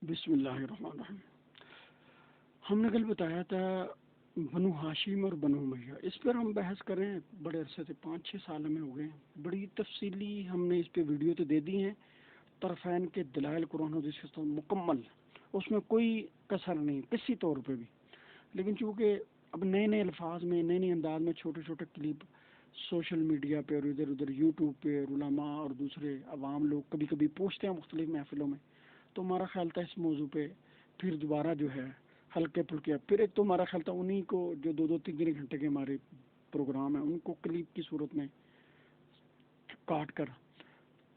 بسم اللہ الرحمن الرحیم۔ ہم نے کل بتایا تھا بنو ہاشم اور بنو امیہ، اس پر ہم بحث کریں بڑے عرصے سے 5-6 سال ہمیں ہو گئے ہیں، بڑی تفصیلی ہم نے اس پہ ویڈیو تو دے دی ہیں، طرفین کے دلائل قرآن و حدیث کے ساتھ مکمل، اس میں کوئی کسر نہیں کسی طور پہ بھی۔ لیکن چونکہ اب نئے نئے الفاظ میں نئے نئے انداز میں چھوٹے چھوٹے کلپ سوشل میڈیا پہ اور ادھر ادھر یوٹیوب پہ علماء اور دوسرے عوام لوگ کبھی کبھی پوچھتے ہیں مختلف محفلوں میں، تو ہمارا خیال تھا اس موضوع پہ پھر دوبارہ جو ہے ہلکے پھلکے، پھر ایک تو ہمارا خیال تھا انہی کو جو 2-2 3 3 گھنٹے کے ہمارے پروگرام ہیں ان کو کلپ کی صورت میں کاٹ کر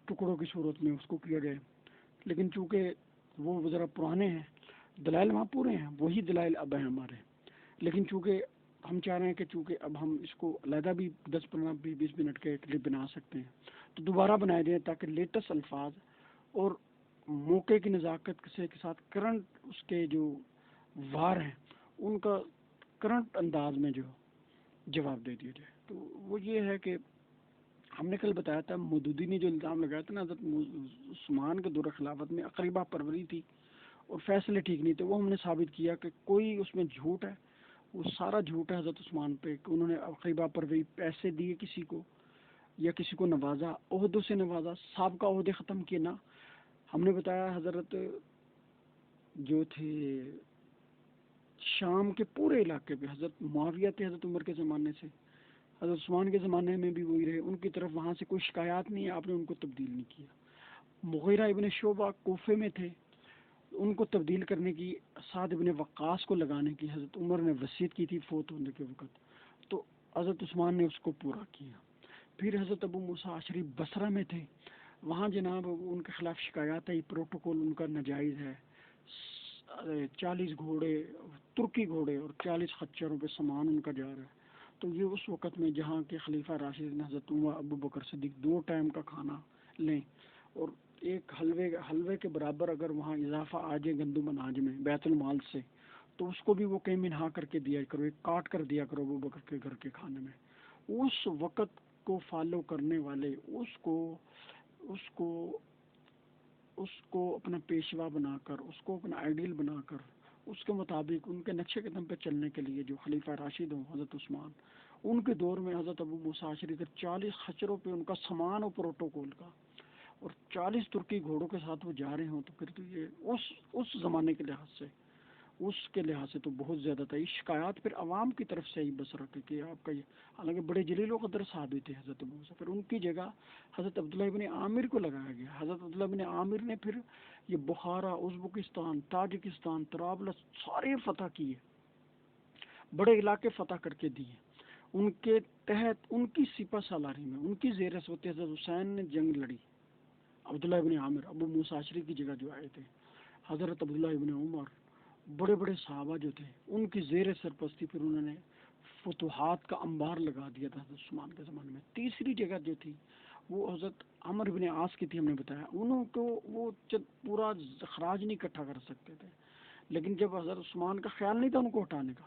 ٹکڑوں کی صورت میں اس کو کیا جائے، لیکن چونکہ وہ ذرا پرانے ہیں، دلائل وہاں پورے ہیں، وہی دلائل اب ہیں ہمارے، لیکن چونکہ ہم چاہ رہے ہیں کہ چونکہ اب ہم اس کو علیحدہ بھی 10-15-20 منٹ کے کلپ بنا سکتے ہیں تو دوبارہ بنائے جائیں تاکہ لیٹسٹ الفاظ اور موقع کی نزاکت سے کے ساتھ کرنٹ اس کے جو وار ہیں ان کا کرنٹ انداز میں جو جواب دے دیا جائے۔ تو وہ یہ ہے کہ ہم نے کل بتایا تھا مودودی نے جو الزام لگایا تھا نا حضرت عثمان کے دور خلافت میں اقربہ پروری تھی اور فیصلے ٹھیک نہیں تھے، وہ ہم نے ثابت کیا کہ کوئی اس میں جھوٹ ہے، وہ سارا جھوٹ ہے حضرت عثمان پہ کہ انہوں نے اقربہ پروری پیسے دیے کسی کو یا کسی کو نوازا، عہدوں سے نوازا، سابقہ عہدے ختم کیے نہ۔ ہم نے بتایا حضرت جو تھے شام کے پورے علاقے پہ حضرت معاویہ تھے حضرت عمر کے زمانے سے، حضرت عثمان کے زمانے میں بھی وہی رہے، ان کی طرف وہاں سے کوئی شکایات نہیں ہے، آپ نے ان کو تبدیل نہیں کیا۔ مغیرہ ابن شعبہ کوفے میں تھے، ان کو تبدیل کرنے کی، سعد ابن وقاص کو لگانے کی حضرت عمر نے وصیت کی تھی فوت ہونے کے وقت، تو حضرت عثمان نے اس کو پورا کیا۔ پھر حضرت ابو موسیٰ اشعری بصرہ میں تھے، وہاں جناب ان کے خلاف شکایات ہے، پروٹوکول ان کا ناجائز ہے، 40 گھوڑے ترکی گھوڑے اور 40 خچروں پہ سامان ان کا جا رہا ہے، تو یہ اس وقت میں جہاں کے خلیفہ راشد حضرت عمر ابو بکر صدیق 2 ٹائم کا کھانا لیں اور ایک حلوے کے برابر اگر وہاں اضافہ آ جائے گندم اناج میں بیت المال سے تو اس کو بھی وہ کہیں منہا کر کے دیا کرو، ایک کاٹ کر دیا کرو ابو بکر کے گھر کے کھانے میں۔ اس وقت کو فالو کرنے والے اس کو اس کو اپنا پیشوا بنا کر، اس کو اپنا آئیڈیل بنا کر، اس کے مطابق ان کے نقشے قدم پہ چلنے کے لیے جو خلیفہ راشد ہوں حضرت عثمان، ان کے دور میں حضرت ابو موسیٰ اشعری 40 خچروں پہ ان کا سامان اور پروٹوکول کا اور 40 ترکی گھوڑوں کے ساتھ وہ جا رہے ہوں، تو پھر تو یہ اس زمانے کے لحاظ سے تو بہت زیادہ تھا۔ یہ شکایات پھر عوام کی طرف سے ہی بس رکھے کہ آپ کا یہ، حالانکہ بڑے جلیل و قدر صحابی تھے حضرت ابو موسیٰ، پھر ان کی جگہ حضرت عبداللہ ابن عامر کو لگایا گیا۔ حضرت عبداللہ ابن عامر نے پھر یہ بخارا، ازبکستان، تاجکستان، طرابلس سارے فتح کیے، بڑے علاقے فتح کر کے دیے، ان کے تحت ان کی سپہ سالاری میں ان کی زیر سوتے حضرت حسین نے جنگ لڑی۔ عبداللہ ابن عامر ابو موسیٰ اشعری کی جگہ جو آئے تھے، حضرت عبداللہ ابن عمر، بڑے بڑے صحابہ جو تھے ان کی زیر سرپرستی پھر انہوں نے فتوحات کا انبار لگا دیا تھا حضرت عثمان کے زمانے میں۔ تیسری جگہ جو تھی وہ حضرت عمر بن عاص کی تھی، ہم نے بتایا انہوں کو وہ پورا خراج نہیں اکٹھا کر سکتے تھے، لیکن جب حضرت عثمان کا خیال نہیں تھا ان کو ہٹانے کا،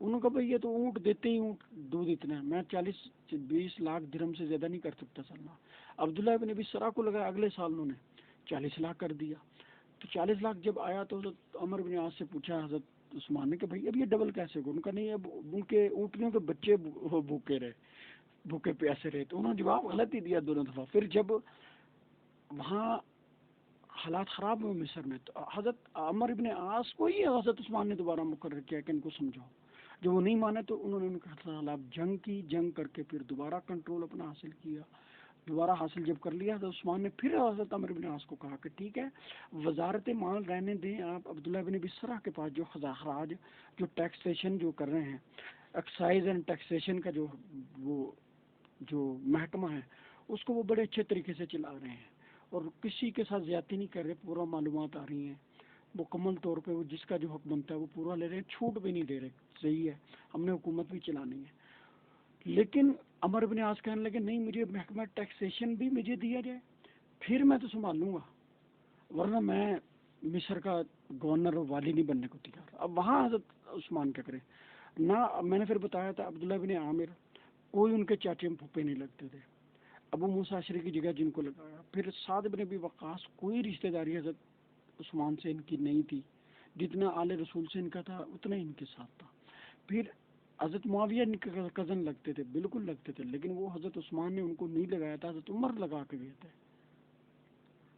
انہوں کا بھائی یہ تو اونٹ دیتے ہی اونٹ دودھ اتنا ہے، میں 40-20 لاکھ درہم سے زیادہ نہیں کر سکتا سلنا۔ عبداللہ ابن ابی سرا کو لگا، اگلے سال انہوں نے 40 لاکھ کر دیا، تو 40 لاکھ جب آیا تو حضرت عمر بن عاص سے پوچھا حضرت عثمان نے کہ بھائی اب یہ ڈبل کیسے ہوگا؟ ان کا نہیں، اب ان کے اونٹنیوں کے بچے بھوکے رہے، بھوکے پیاسے رہے، تو انہوں نے جواب غلط ہی دیا دونوں دفعہ۔ پھر جب وہاں حالات خراب ہوئے مصر میں تو حضرت عمر بن عاص کو ہی حضرت عثمان نے دوبارہ مقرر کیا کہ ان کو سمجھاؤ، جو وہ نہیں مانے تو انہوں نے ان کے خلاف جنگ کی، جنگ کر کے پھر دوبارہ کنٹرول اپنا حاصل کیا، دوبارہ حاصل جب کر لیا حضرت عثمان نے پھر حضرت عمر بن عاص کو کہا کہ ٹھیک ہے وزارت مال رہنے دیں، آپ عبداللہ بن ابی سرح کے پاس جو خراج جو ٹیکسیشن جو کر رہے ہیں، ایکسائز اینڈ ٹیکسیشن کا جو محکمہ ہے اس کو وہ بڑے اچھے طریقے سے چلا رہے ہیں اور کسی کے ساتھ زیادتی نہیں کر رہے، پورا معلومات آ رہی ہیں مکمل طور پہ، وہ جس کا جو حق بنتا ہے وہ پورا لے رہے ہیں، چھوٹ بھی نہیں دے رہے، صحیح ہے، ہم نے حکومت بھی چلانی ہے۔ لیکن عمر بن عاص کہنے لگے نہیں، مجھے محکمہ ٹیکسیشن بھی مجھے دیا جائے پھر میں تو سنبھال لوں گا، ورنہ میں مصر کا گورنر اور والی نہیں بننے کو تیار۔ اب وہاں حضرت عثمان کیا کرے نہ، میں نے پھر بتایا تھا عبداللہ بن عامر کوئی ان کے چاچے پھوپھے نہیں لگتے تھے، ابو موسیٰ اشعری کی جگہ جن کو لگایا، پھر سعد بن ابی وقاص کوئی رشتہ داری حضرت عثمان سے ان کی نہیں تھی، جتنا آل رسول سے ان کا تھا اتنا ان کے ساتھ تھا۔ پھر حضرت معاویہ ان کے کزن لگتے تھے، بالکل لگتے تھے، لیکن وہ حضرت عثمان نے ان کو نہیں لگایا تھا، حضرت عمر لگا کے گئے تھے۔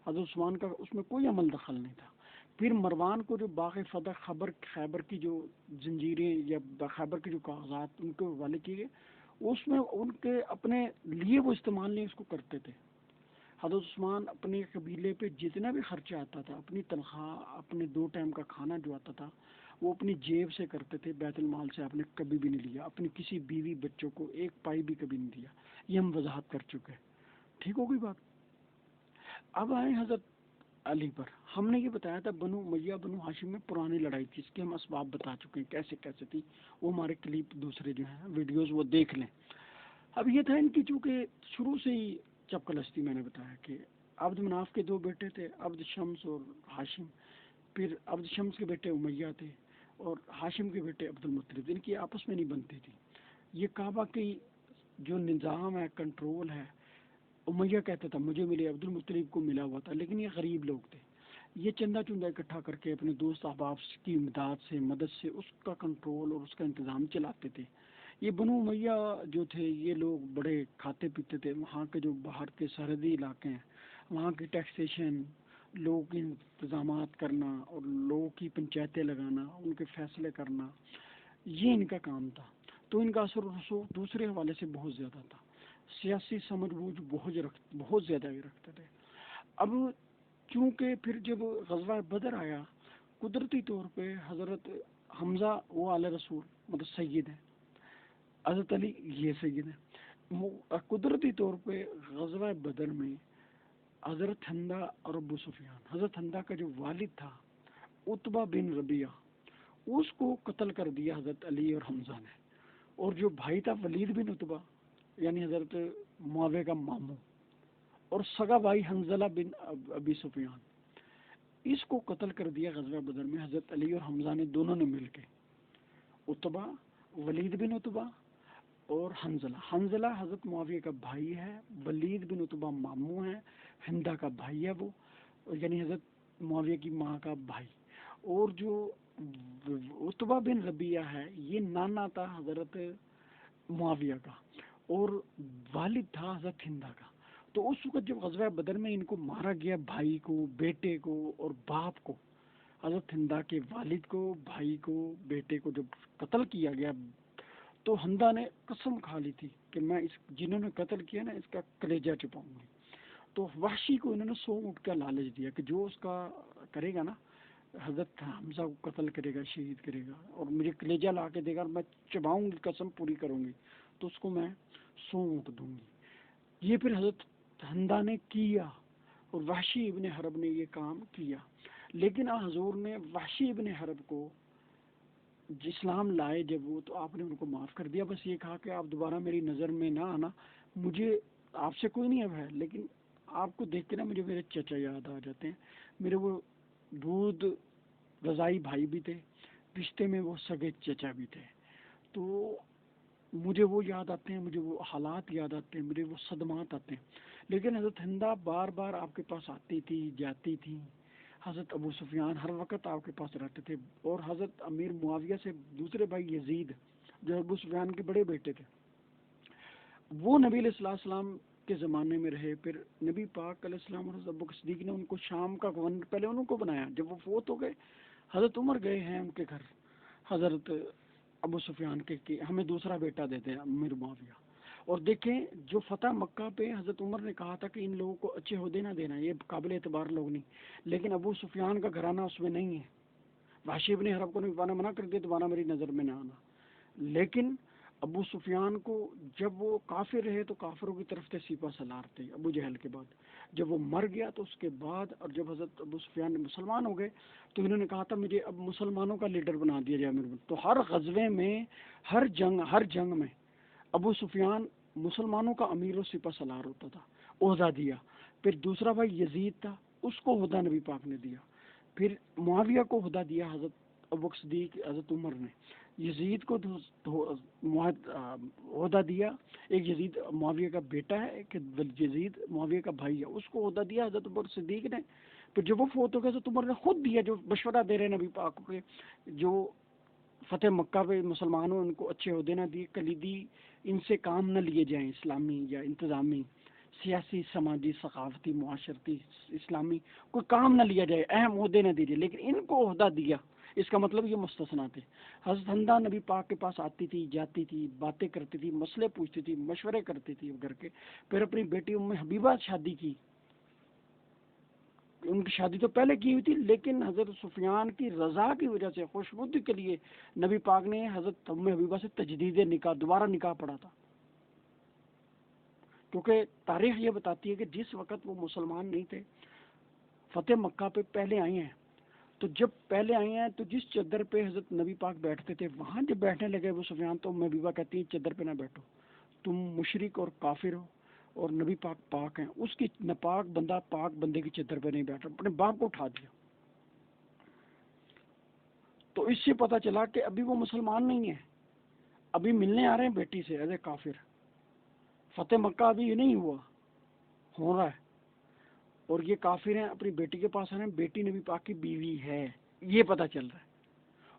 حضرت عثمان کا اس میں کوئی عمل دخل نہیں تھا۔ پھر مروان کو جو باغ فتح خیبر کی جو زنجیریں یا خیبر کے جو کاغذات ان کے حوالے کیے گئے، اس میں ان کے اپنے لیے وہ استعمال نہیں اس کو کرتے تھے۔ حضرت عثمان اپنے قبیلے پہ جتنا بھی خرچہ آتا تھا، اپنی تنخواہ، اپنے 2 ٹائم کا کھانا جو آتا تھا وہ اپنی جیب سے کرتے تھے، بیت المال سے آپ نے کبھی بھی نہیں لیا، اپنی کسی بیوی بچوں کو 1 پائی بھی کبھی نہیں دیا۔ یہ ہم وضاحت کر چکے، ٹھیک ہو گئی بات۔ اب آئے حضرت علی پر۔ ہم نے یہ بتایا تھا بنو امیہ بنو ہاشم میں پرانی لڑائی تھی، اس کے ہم اسباب بتا چکے ہیں کیسے کیسے تھی، وہ ہمارے کلپ دوسرے جو ہیں ویڈیوز وہ دیکھ لیں۔ اب یہ تھا ان کی چونکہ شروع سے ہی چپکلستی، میں نے بتایا کہ عبد مناف کے 2 بیٹے تھے، عبد شمس اور ہاشم۔ پھر عبد شمس کے بیٹے امیہ تھے اور ہاشم کے بیٹے عبد المطلب، ان کی آپس میں نہیں بنتی تھی۔ یہ کعبہ کی جو نظام ہے، کنٹرول ہے، امیہ کہتا تھا مجھے ملے، عبد المطلب کو ملا ہوا تھا، لیکن یہ غریب لوگ تھے، یہ چندہ چندہ اکٹھا کر کے اپنے دوست احباب کی مدد سے اس کا کنٹرول اور اس کا انتظام چلاتے تھے۔ یہ بنو امیہ جو تھے یہ لوگ بڑے کھاتے پیتے تھے، وہاں کے جو باہر کے سرحدی علاقے ہیں وہاں کی ٹیکسیشن، لوگوں کی انتظامات کرنا اور لوگوں کی پنچایتیں لگانا، ان کے فیصلے کرنا، یہ ان کا کام تھا۔ تو ان کا اثر و رسوخ دوسرے حوالے سے بہت زیادہ تھا، سیاسی سمجھ بوجھ بہت زیادہ بھی رکھتے تھے۔ اب چونکہ پھر جب غزوہ بدر آیا، قدرتی طور پہ حضرت حمزہ وہ اعلی رسول مطلب سید ہیں، حضرت علی یہ سید ہیں، قدرتی طور پہ غزوہ بدر میں حضرت حمزہ اور ابو سفیان، حضرت حمزہ کا جو والد تھا عتبہ بن ربیعہ، اس کو قتل کر دیا حضرت علی اور حمزہ نے، اور جو بھائی تھا ولید بن عتبہ یعنی حضرت معاویہ کا ماموں، اور سگا بھائی حنظلہ بن ابی سفیان، اس کو قتل کر دیا غزوہ بدر میں حضرت علی اور حمزہ نے دونوں نے مل کے۔ عتبہ، ولید بن عتبہ اور حنظلہ حضرت معاویہ کا بھائی ہے، ولید بن عتبہ ماموں ہے، ہندہ کا بھائی ہے وہ، یعنی حضرت معاویہ کی ماں کا بھائی، اور جو عتبہ بن ربیعہ ہے یہ نانا تھا حضرت معاویہ کا اور والد تھا حضرت ہندہ کا۔ تو اس وقت جب غزوہ بدر میں ان کو مارا گیا، بھائی کو، بیٹے کو اور باپ کو، حضرت ہندہ کے والد کو، بھائی کو، بیٹے کو جب قتل کیا گیا، تو ہندہ نے قسم کھا لی تھی کہ میں اس جنہوں نے قتل کیا نا اس کا کلیجہ چپاؤں گی۔ تو وحشی کو انہوں نے 100 اونٹ کا لالچ دیا کہ جو اس کا کرے گا نا، حضرت حمزہ کو قتل کرے گا، شہید کرے گا اور مجھے کلیجہ لا کے دے گا، میں چباؤں گی، قسم پوری کروں گی، تو اس کو میں 100 اونٹ دوں گی۔ یہ پھر حضرت حمزہ نے کیا اور وحشی ابن حرب نے یہ کام کیا، لیکن حضور نے وحشی ابن حرب کو اسلام لائے جب وہ، تو آپ نے ان کو معاف کر دیا، بس یہ کہا کہ آپ دوبارہ میری نظر میں نہ آنا، مجھے آپ سے کوئی نہیں اب ہے، لیکن آپ کو دیکھ کے نا مجھے میرے چچا یاد آ جاتے ہیں، میرے وہ دودھ رضائی بھائی بھی تھے، رشتے میں وہ سگے چچا بھی تھے، تو مجھے وہ یاد آتے ہیں، مجھے وہ حالات یاد آتے ہیں، مجھے وہ صدمات آتے ہیں۔ لیکن حضرت ہندہ بار بار آپ کے پاس آتی تھی، جاتی تھی، حضرت ابو سفیان ہر وقت آپ کے پاس رہتے تھے، اور حضرت امیر معاویہ سے دوسرے بھائی یزید جو ابو سفیان کے بڑے بیٹے تھے، وہ نبی علیہ الصلوۃ والسلام کے زمانے میں رہے، پھر نبی پاک علیہ السلام اور حضرت ابوبکر صدیق نے ان کو شام کا گورنر پہلے انہوں کو بنایا، جب وہ فوت ہو گئے حضرت عمر گئے ہیں ان کے گھر، حضرت ابو سفیان کے کہ ہمیں دوسرا بیٹا دیتے ہیں امیر معاویہ، اور دیکھیں جو فتح مکہ پہ حضرت عمر نے کہا تھا کہ ان لوگوں کو اچھے عہدے نہ دینا، یہ قابل اعتبار لوگ نہیں، لیکن ابو سفیان کا گھرانہ اس میں نہیں ہے، وحشی ابن حرب کو نے منع کر دیا دوبارہ میری نظر میں نہ آنا، لیکن ابو سفیان کو جب وہ کافر رہے تو کافروں کی طرف سے سپہ سالار تھے ابو جہل کے بعد، جب وہ مر گیا تو اس کے بعد، اور جب حضرت ابو سفیان مسلمان ہو گئے تو انہوں نے کہا تھا مجھے اب مسلمانوں کا لیڈر بنا دیا جائے میرے، تو ہر غزوے میں، ہر جنگ میں ابو سفیان مسلمانوں کا امیر و سپہ سالار ہوتا تھا، عہدہ دیا۔ پھر دوسرا بھائی یزید تھا، اس کو عہدہ نبی پاک نے دیا، پھر معاویہ کو عہدہ دیا حضرت ابوبکر صدیق حضرت عمر نے، یزید کو عہدہ دیا، ایک یزید معاویہ کا بیٹا ہے، ایک یزید معاویہ کا بھائی ہے، اس کو عہدہ دیا حضرت ابوبکر صدیق نے، پھر جب وہ فوت ہو گیا تو عمر نے خود دیا، جو مشورہ دے رہے ہیں نبی پاک کو کہ جو فتح مکہ پہ مسلمانوں ان کو اچھے عہدے نہ دیے، کلیدی ان سے کام نہ لیے جائیں، اسلامی یا انتظامی، سیاسی، سماجی، ثقافتی، معاشرتی، اسلامی کوئی کام نہ لیا جائے، اہم عہدے نہ دیجیے، لیکن ان کو عہدہ دیا۔ اس کا مطلب یہ مستثنا تھے۔ حضرت حمدہ نبی پاک کے پاس آتی تھی، جاتی تھی، باتیں کرتی تھی، مسئلے پوچھتی تھی، مشورے کرتی تھی گھر کے۔ پھر اپنی بیٹی ام حبیبہ شادی کی، ان کی شادی تو پہلے کی ہوئی تھی، لیکن حضرت سفیان کی رضا کی وجہ سے، خوشبودی کے لیے نبی پاک نے حضرت ام حبیبہ سے تجدید نکاح، دوبارہ نکاح پڑھا تھا، کیونکہ تاریخ یہ بتاتی ہے کہ جس وقت وہ مسلمان نہیں تھے، فتح مکہ پہ پہلے آئے ہیں، تو جب پہلے آئے ہیں تو جس چادر پہ حضرت نبی پاک بیٹھتے تھے، وہاں جب بیٹھنے لگے وہ سفیان، تو ام حبیبہ کہتی ہیں چادر پہ نہ بیٹھو، تم مشرک اور کافر ہو، اور نبی پاک پاک ہیں، اس کی ناپاک بندہ پاک بندے کی چادر پہ نہیں بیٹھا، اپنے باپ کو اٹھا دیا۔ تو اس سے پتہ چلا کہ ابھی وہ مسلمان نہیں ہے، ابھی ملنے آ رہے ہیں بیٹی سے ایز اے کافر، فتح مکہ ابھی یہ نہیں ہوا، ہو رہا ہے، اور یہ کافر ہیں، اپنی بیٹی کے پاس آ رہے ہیں، بیٹی نبی پاک کی بیوی ہے، یہ پتہ چل رہا ہے۔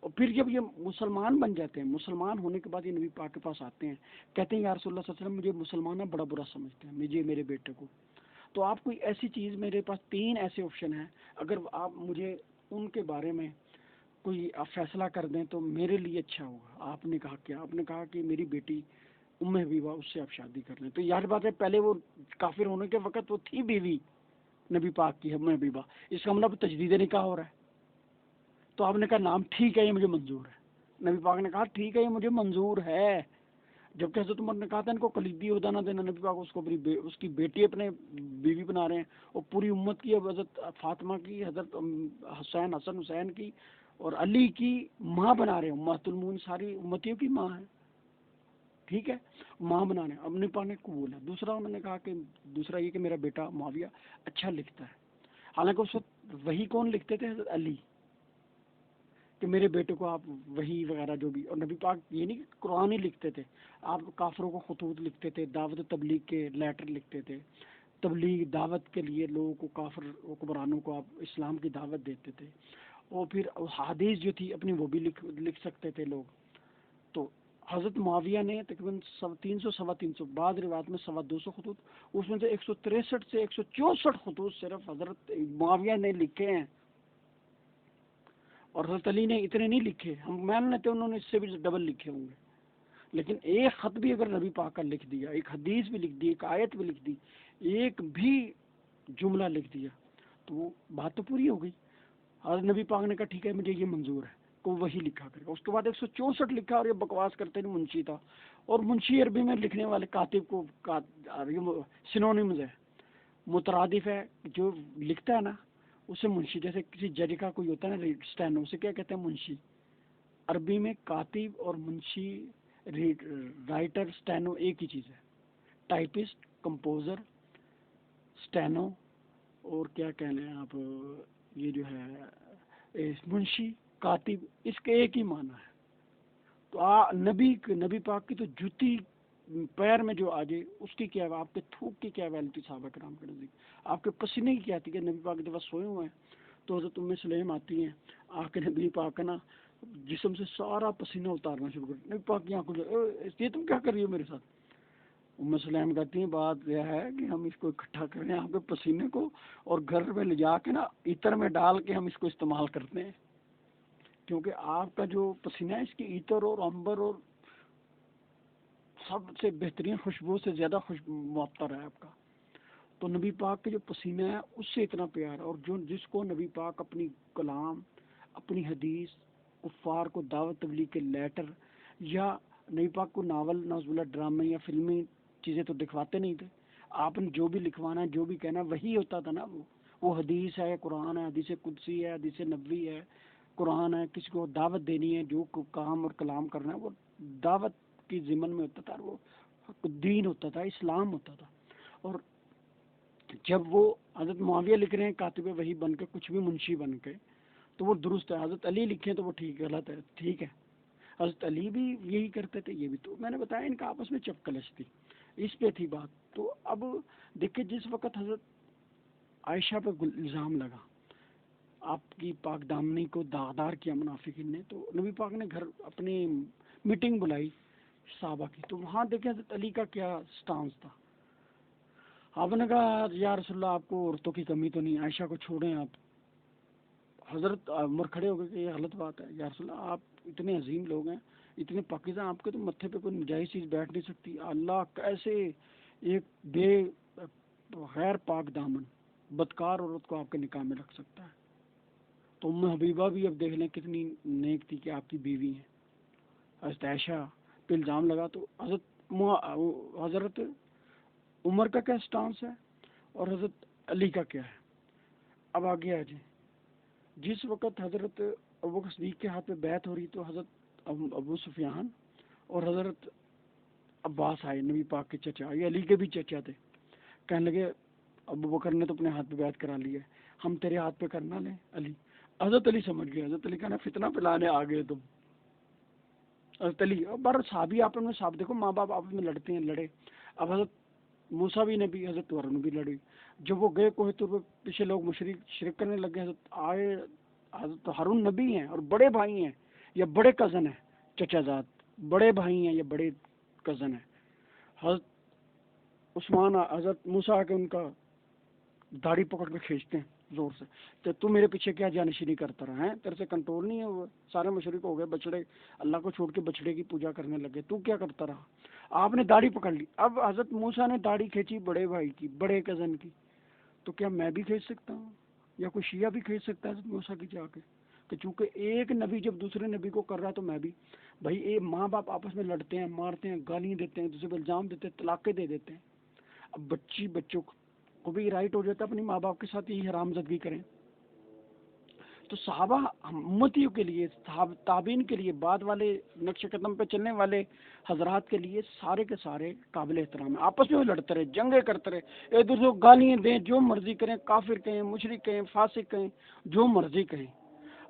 اور پھر جب یہ مسلمان بن جاتے ہیں، مسلمان ہونے کے بعد یہ نبی پاک کے پاس آتے ہیں، کہتے ہیں یا رسول اللہ صلی اللہ علیہ وسلم، مجھے مسلمان ہے بڑا برا سمجھتے ہیں، مجھے میرے بیٹے کو، تو آپ کوئی ایسی چیز، میرے پاس 3 ایسے آپشن ہیں، اگر آپ مجھے ان کے بارے میں کوئی آپ فیصلہ کر دیں تو میرے لیے اچھا ہوگا۔ آپ نے کہا کیا؟ آپ نے کہا کہ میری بیٹی ام حبیبہ، اس سے آپ شادی کر لیں۔ تو یاد بات ہے، پہلے وہ کافر ہونے کے وقت وہ تھی بیوی نبی پاک کی ام حبیبہ، اس کا مطلب تجدید نکاح ہو رہا ہے۔ تو آپ نے کہا نام ٹھیک ہے، یہ مجھے منظور ہے، نبی پاک نے کہا ٹھیک ہے یہ مجھے منظور ہے، جبکہ حضرت عمر نے کہا تھا ان کو کلیدی عہدہ نہ دینا، نبی پاک اس کو اس کی بیٹی اپنے بیوی بنا رہے ہیں، اور پوری امت کی، حضرت فاطمہ کی، حضرت حسین حسین کی اور علی کی ماں بنا رہے ہیں، امہات المومنین ساری امتیوں کی ماں ہے، ٹھیک ہے، ماں بنا رہے ہیں، اب نبی پاک نے قبول ہے۔ دوسرا انہوں نے کہا کہ دوسرا یہ کہ میرا بیٹا معاویہ اچھا لکھتا ہے، حالانکہ اس وقت وہی کون لکھتے تھے؟ حضرت علی، کہ میرے بیٹے کو آپ وہی وغیرہ جو بھی، اور نبی پاک یہ نہیں کہ قرآن ہی لکھتے تھے، آپ کافروں کو خطوط لکھتے تھے، دعوت تبلیغ کے لیٹر لکھتے تھے، تبلیغ دعوت کے لیے لوگوں کو، کافر حکمرانوں کو آپ اسلام کی دعوت دیتے تھے، اور پھر حدیث جو تھی اپنی وہ بھی لکھ سکتے تھے لوگ۔ تو حضرت معاویہ نے تقریباً 300 350، بعض روایت میں 250 خطوط، اس میں سے 163 سے 164 خطوط صرف حضرت معاویہ نے لکھے ہیں، اور حضرت علی نے اتنے نہیں لکھے، ہم مان لیتے انہوں نے اس سے بھی ڈبل لکھے ہوں گے، لیکن ایک خط بھی اگر نبی پاک کا لکھ دیا، ایک حدیث بھی لکھ دی، ایک آیت بھی لکھ دی، ایک بھی جملہ لکھ دیا، تو وہ بات تو پوری ہو گئی۔ حضرت نبی پاک نے کہا ٹھیک ہے مجھے یہ منظور ہے، کو وہی لکھا کرے گا۔ اس کے بعد 164 لکھا، اور یہ بکواس کرتے ہیں منشی تھا، اور منشی عربی میں لکھنے والے کاتب کو سنونیمز ہے، مترادف ہے، جو لکھتا ہے نا اسے منشی، جیسے کسی جج کا کوئی ہوتا ہے نا اسٹینو، اسے کیا کہتے ہیں؟ منشی۔ عربی میں کاتب اور منشی، رائٹر، اسٹینو ایک ہی چیز ہے، ٹائپسٹ، کمپوزر، اسٹینو، اور کیا کہہ لیں آپ، یہ جو ہے منشی، کاتب، اس کے ایک ہی معنی ہے۔ تو نبی پاک کی تو جوتی پیر میں جو آ جائے اس کی کیا، آپ کے تھوک کی کیا ویلیو تھی صحابہ کرام کے نزدیک، آپ کے پسینے کی کیا تھی؟ کہ نبی پاک جب سوئے ہوئے ہیں تو حضرت ام سلیم آتی ہیں، آ کے نبی پاک کا نا جسم سے سارا پسینہ اتارنا شروع کر، نبی پاک کی آنکھوں سے یہ تم کیا کر رہی ہو میرے ساتھ؟ ام سلیم کہتی ہیں بات یہ ہے کہ ہم اس کو اکٹھا کر رہے ہیں آپ کے پسینے کو، اور گھر میں لے جا کے نا عطر میں ڈال کے ہم اس کو استعمال کرتے ہیں، کیونکہ آپ کا جو پسینہ ہے اس کی عطر اور عنبر اور سب سے بہترین خوشبو سے زیادہ معطر ہے آپ کا۔ تو نبی پاک کے جو پسینہ ہے اس سے اتنا پیار، اور جس کو نبی پاک اپنی کلام، اپنی حدیث، کفار کو دعوت تبلیغ کے لیٹر، یا نبی پاک کو ناول، نعوذ باللہ، ڈرامے یا فلمی چیزیں تو دکھواتے نہیں تھے، آپ نے جو بھی لکھوانا ہے، جو بھی کہنا ہے وہی ہوتا تھا نا، وہ حدیث ہے، قرآن ہے، حدیث قدسی ہے، حدیث نبوی ہے، قرآن ہے، کسی کو دعوت دینی ہے، جو کام اور کلام کرنا ہے وہ دعوت کی ضمن میں ہوتا تھا، وہ دین ہوتا تھا، اسلام ہوتا تھا۔ اور جب وہ حضرت معاویہ لکھ رہے ہیں کاتب وحی بن کے، کچھ بھی منشی بن کے، تو وہ درست ہے، حضرت علی لکھیں تو وہ ٹھیک غلط ہے، ٹھیک ہے، حضرت علی بھی یہی کرتے تھے، یہ بھی، تو میں نے بتایا ان کا آپس میں چپکلش تھی، اس پہ تھی بات۔ تو اب دیکھیں جس وقت حضرت عائشہ پہ الزام لگا، آپ کی پاک دامنی کو داغدار کیا منافقین نے، تو نبی پاک نے گھر اپنی میٹنگ بلائی صحابہ کی، تو وہاں دیکھیں حضرت علی کا کیا سٹانس تھا. آپ نے کہا یا رسول اللہ آپ کو عورتوں کی کمی تو نہیں، عائشہ کو چھوڑیں آپ. حضرت عمر کھڑے ہو گئے کہ یہ غلط بات ہے یا رسول اللہ، آپ اتنے عظیم لوگ ہیں، اتنے پاکیزہ، آپ کے تو متھے پہ کوئی نجائز چیز بیٹھ نہیں سکتی. اللہ کیسے ایک بے غیر پاک دامن بدکار عورت کو آپ کے نکاح میں رکھ سکتا ہے. تو ام حبیبہ بھی اب دیکھ لیں کتنی نیک تھی کہ آپ کی بیوی ہیں. حضرت عائشہ پہ الزام لگا تو حضرت عمر کا کیا سٹانس ہے اور حضرت علی کا کیا ہے. اب آگے آ جائیں. جس وقت حضرت ابوبکر صدیق کے ہاتھ پہ بیعت ہو رہی تو حضرت ابو سفیان اور حضرت عباس آئے، نبی پاک کے چچا، یہ علی کے بھی چچا تھے. کہنے لگے ابو بکر نے تو اپنے ہاتھ پہ بیعت کرا لی ہے، ہم تیرے ہاتھ پہ کرنا لیں علی. حضرت علی سمجھ گئے، حضرت علی کہنا فتنہ پلانے آ گئے تم. حضرت علی بار صحابی آپ میں صاحب دیکھو، ماں باپ آپس میں لڑتے ہیں، لڑے. اب حضرت موسیٰ بھی نبی، حضرت ہارون بھی لڑی. جب وہ گئے کوہ طور پہ پیچھے لوگ شرک کرنے لگے، حضرت آئے. حضرت ہارون نبی ہیں اور بڑے بھائی ہیں یا بڑے کزن ہیں، چچا زاد بڑے بھائی ہیں یا بڑے کزن ہیں. حضرت عثمان حضرت موسیٰ کے ان کا داڑھی پکڑ کے کھینچتے ہیں زور سے کہ تو میرے پیچھے کیا جانشینی کرتا رہا ہے، تیرے سے کنٹرول نہیں ہے. وہ سارے مشرک ہو گئے، بچڑے اللہ کو چھوڑ کے بچڑے کی پوجا کرنے لگے، تو کیا کرتا رہا. آپ نے داڑھی پکڑ لی. اب حضرت موسیٰ نے داڑھی کھینچی بڑے بھائی کی، بڑے کزن کی، تو کیا میں بھی کھینچ سکتا ہوں یا کوئی شیعہ بھی کھینچ سکتا ہے حضرت موسیٰ کی جا کے؟ کہ چونکہ ایک نبی جب دوسرے نبی کو کر رہا ہے تو میں بھی. بھائی یہ ماں باپ آپس میں لڑتے ہیں، مارتے ہیں، گالیاں دیتے ہیں، دوسرے پہ الزام دیتے ہیں، طلاقیں دے دیتے ہیں. اب بچوں کو بھی رائٹ ہو جاتا ہے اپنی ماں باپ کے ساتھ یہی حرام زدگی کریں. تو صحابہ امتیوں کے لیے، تابعین کے لیے، بعد والے نقش قدم پہ چلنے والے حضرات کے لیے سارے کے سارے قابل احترام ہیں. آپس میں لڑتے رہے، جنگیں کرتے رہے، ایک دوسرے کو گالیاں دیں، جو مرضی کریں، کافر کہیں، مشرک کہیں، فاسق کہیں، جو مرضی کہیں.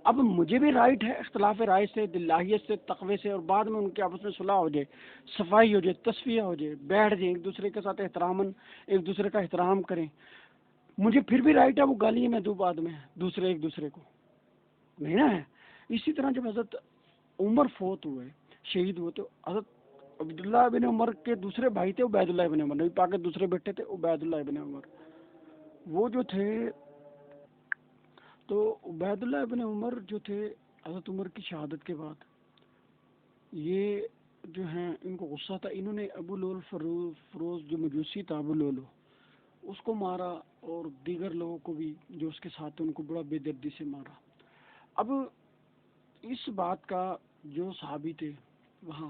اب مجھے بھی رائٹ ہے اختلاف رائے سے، دلاہیت سے، تقوی سے، اور بعد میں ان کے آپس میں صلح ہو جائے، صفائی ہو جائے، تصفیہ ہو جائے، بیٹھ جائیں، ایک دوسرے کے ساتھ احتراماً ایک دوسرے کا احترام کریں. مجھے پھر بھی رائٹ ہے وہ گالیاں میں دوں بعد میں دوسرے ایک دوسرے کو، نہیں نا ہے. اسی طرح جب حضرت عمر فوت ہوئے، شہید ہوئے، تو حضرت عبداللہ بن عمر کے دوسرے بھائی تھے عبید اللہ بن عمر، نبی پاک کے دوسرے بیٹے تھے عبید اللہ بن عمر. وہ جو تھے، تو عبید اللہ بن عمر جو تھے، حضرت عمر کی شہادت کے بعد یہ جو ہیں ان کو غصہ تھا. انہوں نے ابو لول فروز جو مجوسی تھا، ابو لولو، اس کو مارا، اور دیگر لوگوں کو بھی جو اس کے ساتھ ان کو بڑا بے دردی سے مارا. اب اس بات کا جو صحابی تھے وہاں،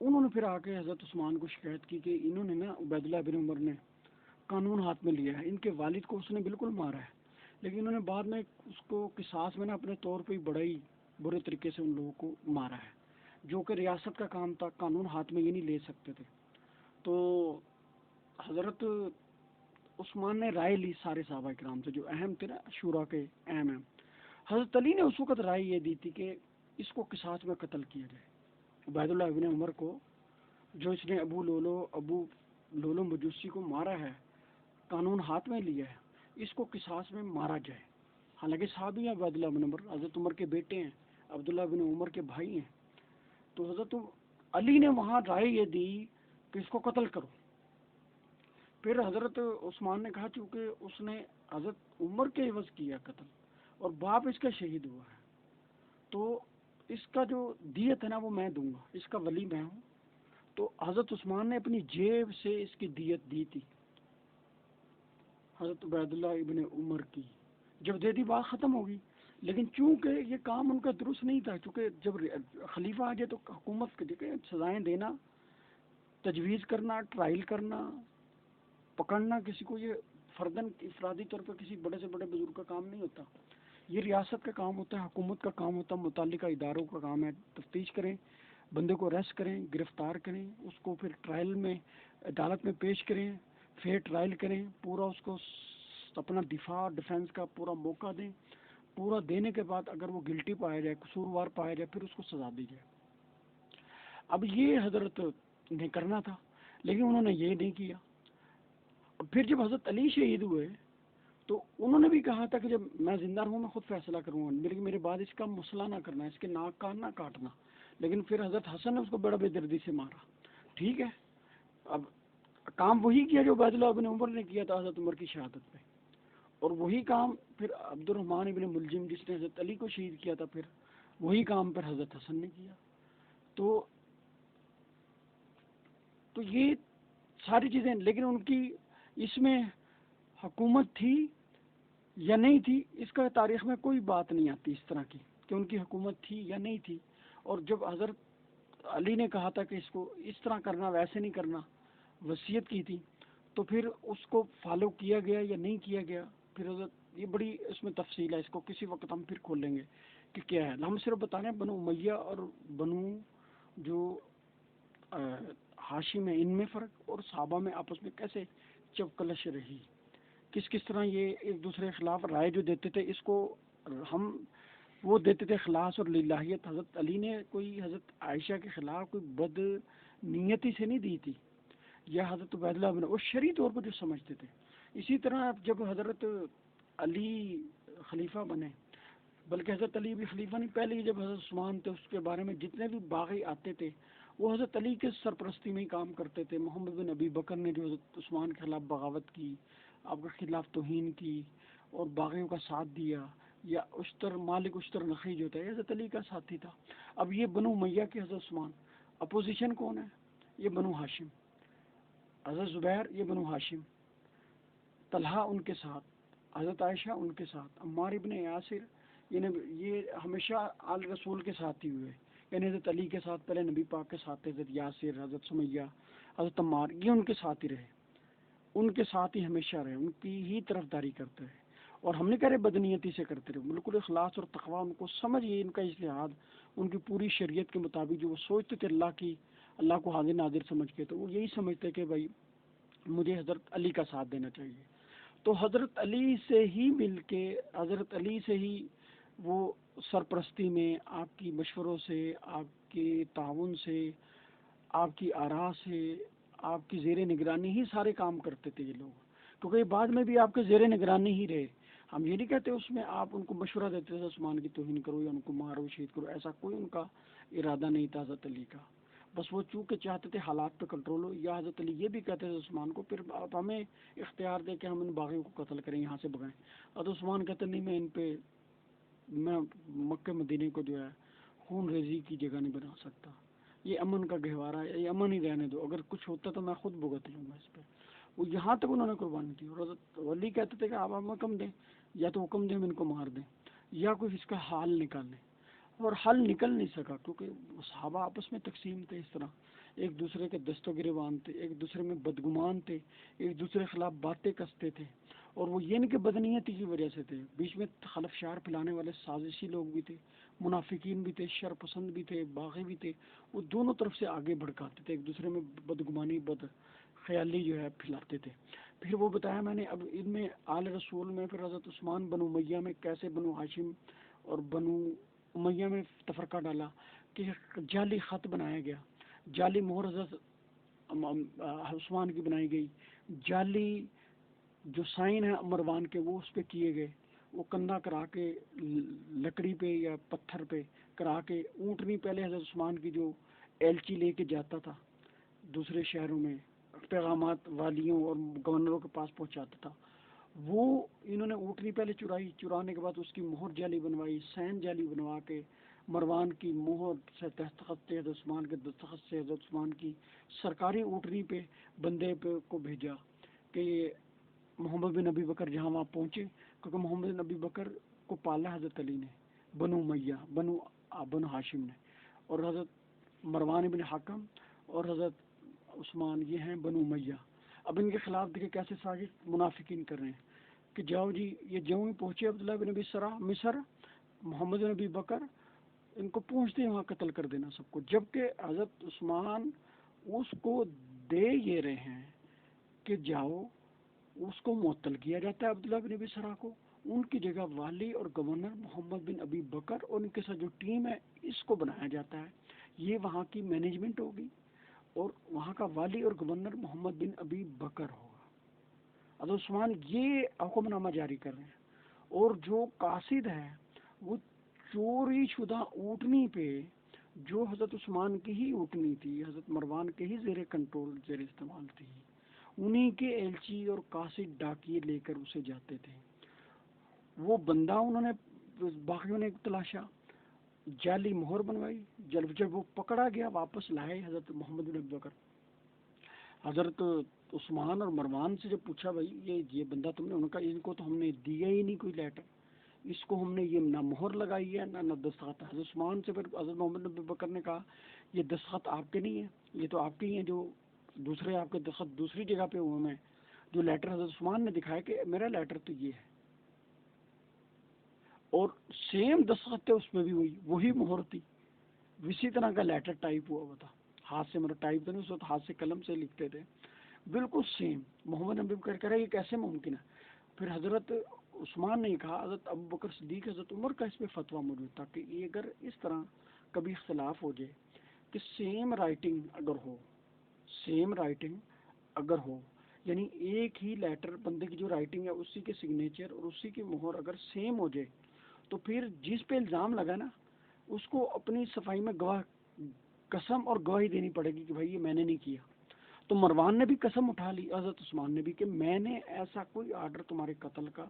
انہوں نے پھر آ کے حضرت عثمان کو شکایت کی کہ انہوں نے نا عبید اللہ بن عمر نے قانون ہاتھ میں لیا ہے، ان کے والد کو اس نے بالکل مارا ہے، لیکن انہوں نے بعد میں اس کو قصاص میں نا اپنے طور پہ ہی بڑا ہی برے طریقے سے ان لوگوں کو مارا ہے، جو کہ ریاست کا کام تھا، قانون ہاتھ میں یہ نہیں لے سکتے تھے. تو حضرت عثمان نے رائے لی سارے صحابہ کرام سے جو اہم تھے نا، شورا کے اہم ہیں. حضرت علی نے اس وقت رائے یہ دی تھی کہ اس کو قصاص میں قتل کیا جائے. عبید اللہ ابن عمر کو، جو اس نے ابو لولو مجوسی کو مارا ہے، قانون ہاتھ میں لیا ہے، اس کو قصاص میں مارا جائے. حالانکہ صحابی ہیں عبید اللہ بن عمر، حضرت عمر کے بیٹے ہیں، عبداللہ بن عمر کے بھائی ہیں. تو حضرت علی نے وہاں رائے یہ دی کہ اس کو قتل کرو. پھر حضرت عثمان نے کہا چونکہ اس نے حضرت عمر کے عوض کیا قتل اور باپ اس کا شہید ہوا ہے، تو اس کا جو دیت ہے نا وہ میں دوں گا، اس کا ولی میں ہوں. تو حضرت عثمان نے اپنی جیب سے اس کی دیت دی تھی حضرت عبید اللہ ابن عمر کی. جب دے دی بات ختم ہوگی. لیکن چونکہ یہ کام ان کا درست نہیں تھا، چونکہ جب خلیفہ آ جائے تو حکومت کے سزائیں دینا، تجویز کرنا، ٹرائل کرنا، پکڑنا کسی کو، یہ فردن افرادی طور پر کسی بڑے سے بڑے بزرگ کا کام نہیں ہوتا. یہ ریاست کا کام ہوتا ہے، حکومت کا کام ہوتا ہے، متعلقہ اداروں کا کام ہے. تفتیش کریں، بندے کو اریسٹ کریں، گرفتار کریں، اس کو پھر ٹرائل میں عدالت میں پیش کریں، فیئر ٹرائل کریں، پورا اس کو اپنا ڈیفینس کا پورا موقع دیں. پورا دینے کے بعد اگر وہ گلٹی پایا جائے، قصوروار پایا جائے، پھر اس کو سزا دی جائے. اب یہ حضرت نے کرنا تھا، لیکن انہوں نے یہ نہیں کیا. پھر جب حضرت علی شہید ہوئے تو انہوں نے بھی کہا تھا کہ جب میں زندہ رہوں میں خود فیصلہ کروں گا، میرے بعد اس کا مسئلہ نہ کرنا، اس کے ناک کان نہ کاٹنا. لیکن پھر حضرت حسن نے اس کو بڑا بے دردی سے مارا. ٹھیک ہے، اب کام وہی کیا جو عبید اللہ بن عمر نے کیا تھا حضرت عمر کی شہادت پہ، اور وہی کام پھر عبد الرحمن ابن ملجم جس نے حضرت علی کو شہید کیا تھا، پھر وہی کام پھر حضرت حسن نے کیا. تو یہ ساری چیزیں، لیکن ان کی اس میں حکومت تھی یا نہیں تھی، اس کا تاریخ میں کوئی بات نہیں آتی اس طرح کی کہ ان کی حکومت تھی یا نہیں تھی. اور جب حضرت علی نے کہا تھا کہ اس کو اس طرح کرنا، ویسے نہیں کرنا، وصیت کی تھی، تو پھر اس کو فالو کیا گیا یا نہیں کیا گیا. پھر حضرت یہ بڑی اس میں تفصیل ہے، اس کو کسی وقت ہم پھر کھولیں گے کہ کیا ہے. ہم صرف بتا رہے ہیں بنو امیہ اور بنو جو ہاشم ہے ان میں فرق، اور صحابہ میں آپس میں کیسے چپکلش رہی، کس کس طرح یہ ایک دوسرے کے خلاف رائے جو دیتے تھے، اس کو ہم وہ دیتے تھے خلاص اور للہیت. حضرت علی نے کوئی حضرت عائشہ کے خلاف کوئی بد نیتی سے نہیں دی تھی، یا حضرت عبید اللہ بن وہ شرعی طور پر جو سمجھتے تھے. اسی طرح جب حضرت علی خلیفہ بنے، بلکہ حضرت علی بھی خلیفہ نہیں، پہلے ہی جب حضرت عثمان تھے اس کے بارے میں جتنے بھی باغی آتے تھے وہ حضرت علی کے سرپرستی میں ہی کام کرتے تھے. محمد بن ابی بکر نے جو حضرت عثمان کے خلاف بغاوت کی، آپ کے خلاف توہین کی اور باغیوں کا ساتھ دیا، یا مالک اشتر نخی جو تھا یہ حضرت علی کا ساتھی تھا. اب یہ بنو امیہ کے حضرت عثمان، اپوزیشن کون ہے؟ یہ بنو ہاشم. حضرت زبیر یہ بنو ہاشم، طلحہ ان کے ساتھ، حضرت عائشہ ان کے ساتھ، عمار ابن یاسر یہ ہمیشہ آل رسول کے ساتھ ہی ہوئے، یعنی حضرت علی کے ساتھ پہلے نبی پاک کے ساتھ، حضرت یاسر، حضرت سمیہ، حضرت عمار، یہ ان کے ساتھ ہی رہے، ان کے ساتھ ہی ہمیشہ رہے، ان کی ہی طرفداری کرتے رہے. اور ہم نے کہہ رہے بدنیتی سے کرتے رہے، بالکل اخلاص اور تقویٰ ان کو سمجھیے، ان کا اجتہاد ان کی پوری شریعت کے مطابق جو وہ سوچتے تھے اللہ کو حاضر ناظر سمجھ کے، تو وہ یہی سمجھتے کہ بھائی مجھے حضرت علی کا ساتھ دینا چاہیے. تو حضرت علی سے ہی مل کے، حضرت علی سے ہی وہ سرپرستی میں، آپ کی مشوروں سے، آپ کے تعاون سے، آپ کی آراء سے، آپ کی زیر نگرانی ہی سارے کام کرتے تھے یہ لوگ، کیونکہ یہ بعد میں بھی آپ کے زیر نگرانی ہی رہے. ہم یہ نہیں کہتے اس میں آپ ان کو مشورہ دیتے تھے عثمان کی توہین کرو یا ان کو مارو شہید کرو، ایسا کوئی ان کا ارادہ نہیں تھا حضرت علی کا. بس وہ چونکہ چاہتے تھے حالات پہ کنٹرول ہو، یا حضرت علی یہ بھی کہتے تھے عثمان کو پھر آپ ہمیں اختیار دے کہ ہم ان باغیوں کو قتل کریں، یہاں سے بگائیں. حضرت عثمان کہتے نہیں، میں مکہ مدینے کو جو ہے خون ریزی کی جگہ نہیں بنا سکتا، یہ امن کا گہوارہ ہے، یہ امن ہی رہنے دو، اگر کچھ ہوتا تو میں خود بھگت لوں گا اس پہ. وہ یہاں تک انہوں نے قربانی دی. اور حضرت ولی کہتے تھے کہ آپ ہمیں حکم دیں، یا تو حکم دیں ہم ان کو مار دیں، یا کوئی اس کا حال نکالیں. اور حل نکل نہیں سکا کیونکہ صحابہ آپس میں تقسیم تھے، اس طرح ایک دوسرے کے دست و گریبان تھے، ایک دوسرے میں بدگمان تھے، ایک دوسرے کے خلاف باتیں کستے تھے. اور وہ یہ نہیں کہ بدنیتی کی وجہ سے تھے، بیچ میں خلف شعر پھیلانے والے سازشی لوگ بھی تھے، منافقین بھی تھے، شر پسند بھی تھے، باغی بھی تھے. وہ دونوں طرف سے آگے بھڑکاتے تھے، ایک دوسرے میں بدگمانی، بد خیالی جو ہے پھیلاتے تھے. پھر وہ بتایا میں نے. اب ان میں آل رسول میں پھر حضرت عثمان بنو امیہ میں کیسے بنو ہاشم اور بنو امیہ میں تفرقہ ڈالا کہ جعلی خط بنایا گیا، جعلی مہر حضرت عثمان کی بنائی گئی، جعلی جو سائن ہے مروان کے وہ اس پہ کیے گئے، وہ کندھا کرا کے لکڑی پہ یا پتھر پہ کرا کے، اونٹنی پہلے حضرت عثمان کی جو ایلچی لے کے جاتا تھا دوسرے شہروں میں، پیغامات والیوں اور گورنروں کے پاس پہنچاتا تھا، وہ انہوں نے اونٹنی پہلے چرائی، چرانے کے بعد اس کی مہر جعلی بنوائی، سین جعلی بنوا کے مروان کی مہر سے دستخط سے، حضرت عثمان کے دستخط سے حضرت عثمان کی سرکاری اونٹنی پہ بندے پہ کو بھیجا کہ یہ محمد بن ابی بکر جہاں وہاں پہنچے، کیونکہ محمد بن ابی بکر کو پالا حضرت علی نے، بنو امیہ بنو ہاشم نے، اور حضرت مروان بن حکم اور حضرت عثمان یہ ہیں بنو امیہ. اب ان کے خلاف دیکھیں کیسے سازش منافقین کر رہے ہیں کہ جاؤ جی، یہ جوں ہی پہنچے عبداللہ بن ابی سرا مصر، محمد بن ابی بکر ان کو پہنچتے ہیں وہاں قتل کر دینا سب کو، جبکہ حضرت عثمان اس کو دے یہ رہے ہیں کہ جاؤ، اس کو معطل کیا جاتا ہے عبداللہ بن ابی سرا کو، ان کی جگہ والی اور گورنر محمد بن ابی بکر اور ان کے ساتھ جو ٹیم ہے اس کو بنایا جاتا ہے، یہ وہاں کی مینجمنٹ ہوگی اور وہاں کا والی اور گورنر محمد بن ابی بکر ہوگا. حضرت عثمان یہ حکم نامہ جاری کر رہے ہیں، اور جو قاصد ہے وہ چوری شدہ اونٹنی پہ، جو حضرت عثمان کی ہی اونٹنی تھی، حضرت مروان کے ہی زیر کنٹرول زیر استعمال تھی، انہی کے ایلچی اور قاصد ڈاکیے لے کر اسے جاتے تھے۔ وہ بندہ انہوں نے باقیوں نے تلاشا، جعلی مہر بنوائی، جب وہ پکڑا گیا واپس لائے حضرت محمد بن ابی بکر۔ حضرت عثمان اور مروان سے جب پوچھا بھائی یہ بندہ تم نے، ان کا ان کو تو ہم نے دیا ہی نہیں کوئی لیٹر، اس کو ہم نے یہ نہ مہر لگائی ہے نہ دستخط ہے۔ حضرت عثمان سے پھر حضرت محمد بن ابی بکر نے کہا یہ دستخط آپ کے نہیں ہیں، یہ تو آپ کے ہی ہیں، جو دوسرے آپ کے دستخط دوسری جگہ پہ ہوئے ہیں، جو لیٹر حضرت عثمان نے دکھایا کہ میرا لیٹر تو یہ ہے، اور سیم دستخط تھے اس میں بھی وہی مہر تھی، اسی طرح کا لیٹر ٹائپ ہوا تھا، ہاتھ سے، میرا ٹائپ تو نہیں، اس وقت ہاتھ سے قلم سے لکھتے تھے، بالکل سیم۔ محمد نبی بکر کہہ رہا ہے یہ کیسے ممکن ہے؟ پھر حضرت عثمان نے کہا، حضرت ابو بکر صدیق، حضرت عمر کا اس پہ فتویٰ موجود تھا کہ یہ اگر اس طرح کبھی اختلاف ہو جائے کہ سیم رائٹنگ اگر ہو، یعنی ایک ہی لیٹر بندے کی جو رائٹنگ ہے اسی کے سگنیچر اور اسی کی مہر اگر سیم ہو جائے، تو پھر جس پہ الزام لگا نا اس کو اپنی صفائی میں قسم اور گواہی دینی پڑے گی کہ بھائی یہ میں نے نہیں کیا۔ تو مروان نے بھی قسم اٹھا لی، حضرت عثمان نے بھی، کہ میں نے ایسا کوئی آرڈر تمہارے قتل کا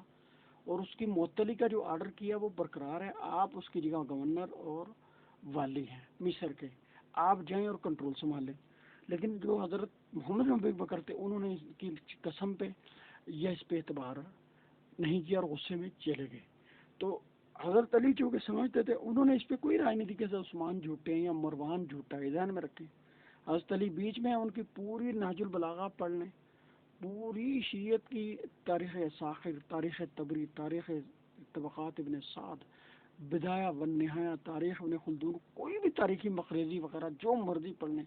اور اس کی معطلی کا جو آرڈر کیا وہ برقرار ہے، آپ اس کی جگہ گورنر اور والی ہیں مصر کے، آپ جائیں اور کنٹرول سنبھالیں۔ لیکن جو حضرت محمد بن ابی بکر تھے انہوں نے اس کی قسم پہ یا اس پہ اعتبار نہیں کیا اور غصے میں چلے گئے۔ تو حضرت علی چونکہ سمجھتے تھے، انہوں نے اس پہ کوئی رائے نہیں دی کہ حضرت عثمان جھوٹے ہیں یا مروان جھوٹا ہے، ذہن میں رکھیں۔ حضرت علی بیچ میں، ان کی پوری نہج البلاغہ پڑھ لیں، پوری شیعت کی تاریخ ساخر، تاریخ طبری، تاریخ طبقات ابن سعد، بدایہ والنہایہ، تاریخ ابن خلدون، کوئی بھی تاریخی مقریزی وغیرہ جو مرضی پڑھ لیں،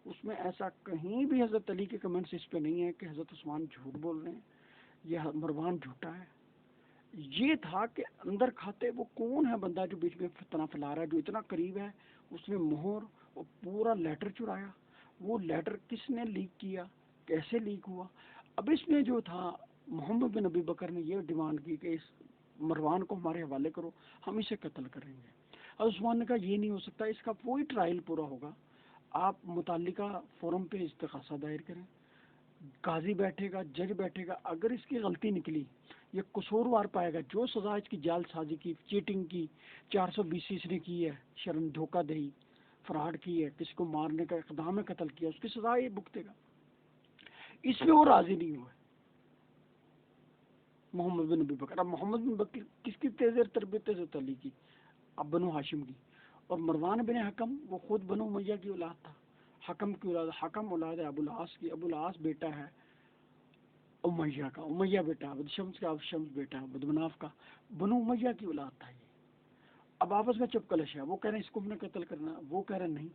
اس میں ایسا کہیں بھی حضرت علی کے کمنٹس اس پہ نہیں ہے کہ حضرت عثمان جھوٹ بول رہے ہیں یا مروان جھوٹا ہے۔ یہ تھا کہ اندر کھاتے وہ کون ہے بندہ جو بیچ میں فتنہ پھیلا رہا ہے، جو اتنا قریب ہے، اس نے مہر اور پورا لیٹر چرایا، وہ لیٹر کس نے لیک کیا، کیسے لیک ہوا۔ اب اس میں جو تھا، محمد بن ابی بکر نے یہ ڈیمانڈ کی کہ اس مروان کو ہمارے حوالے کرو، ہم اسے قتل کریں گے۔ اور عثمان نے کہا یہ نہیں ہو سکتا، اس کا وہی ٹرائل پورا ہوگا، آپ متعلقہ فورم پہ استغاثہ دائر کریں، قاضی بیٹھے گا، جج بیٹھے گا، اگر اس کی غلطی نکلی، یہ قصوروار پائے گا، جو سزا اس کی جال سازی کی، چیٹنگ کی، 420 اس نے کی ہے، شرم دھوکہ دہی، فراڈ کی ہے، کسی کو مارنے کا اقدام قتل کیا، اس کی سزا یہ بھگتے گا۔ اس میں وہ راضی نہیں ہوئے محمد بن ابی بکر۔ اب محمد بن بکر کس کی تیز تربیت سے علی کی، اب بنو ہاشم کی، اور مروان بن حکم وہ خود بنو امیہ کی اولاد تھا، حکم کی اولاد، حکم اولاد ہے ابو العاص کی، ابو العاص بیٹا ہے امیہ کا، امیہ بیٹا عبد شمس کا، عبد شمس بیٹا عبد مناف کا، بنو امیہ کی اولاد تھا یہ۔ اب آپس میں چپ کلش ہے، وہ کہہ رہے ہیں اس کو ہم نے قتل کرنا، وہ کہہ رہے ہیں نہیں۔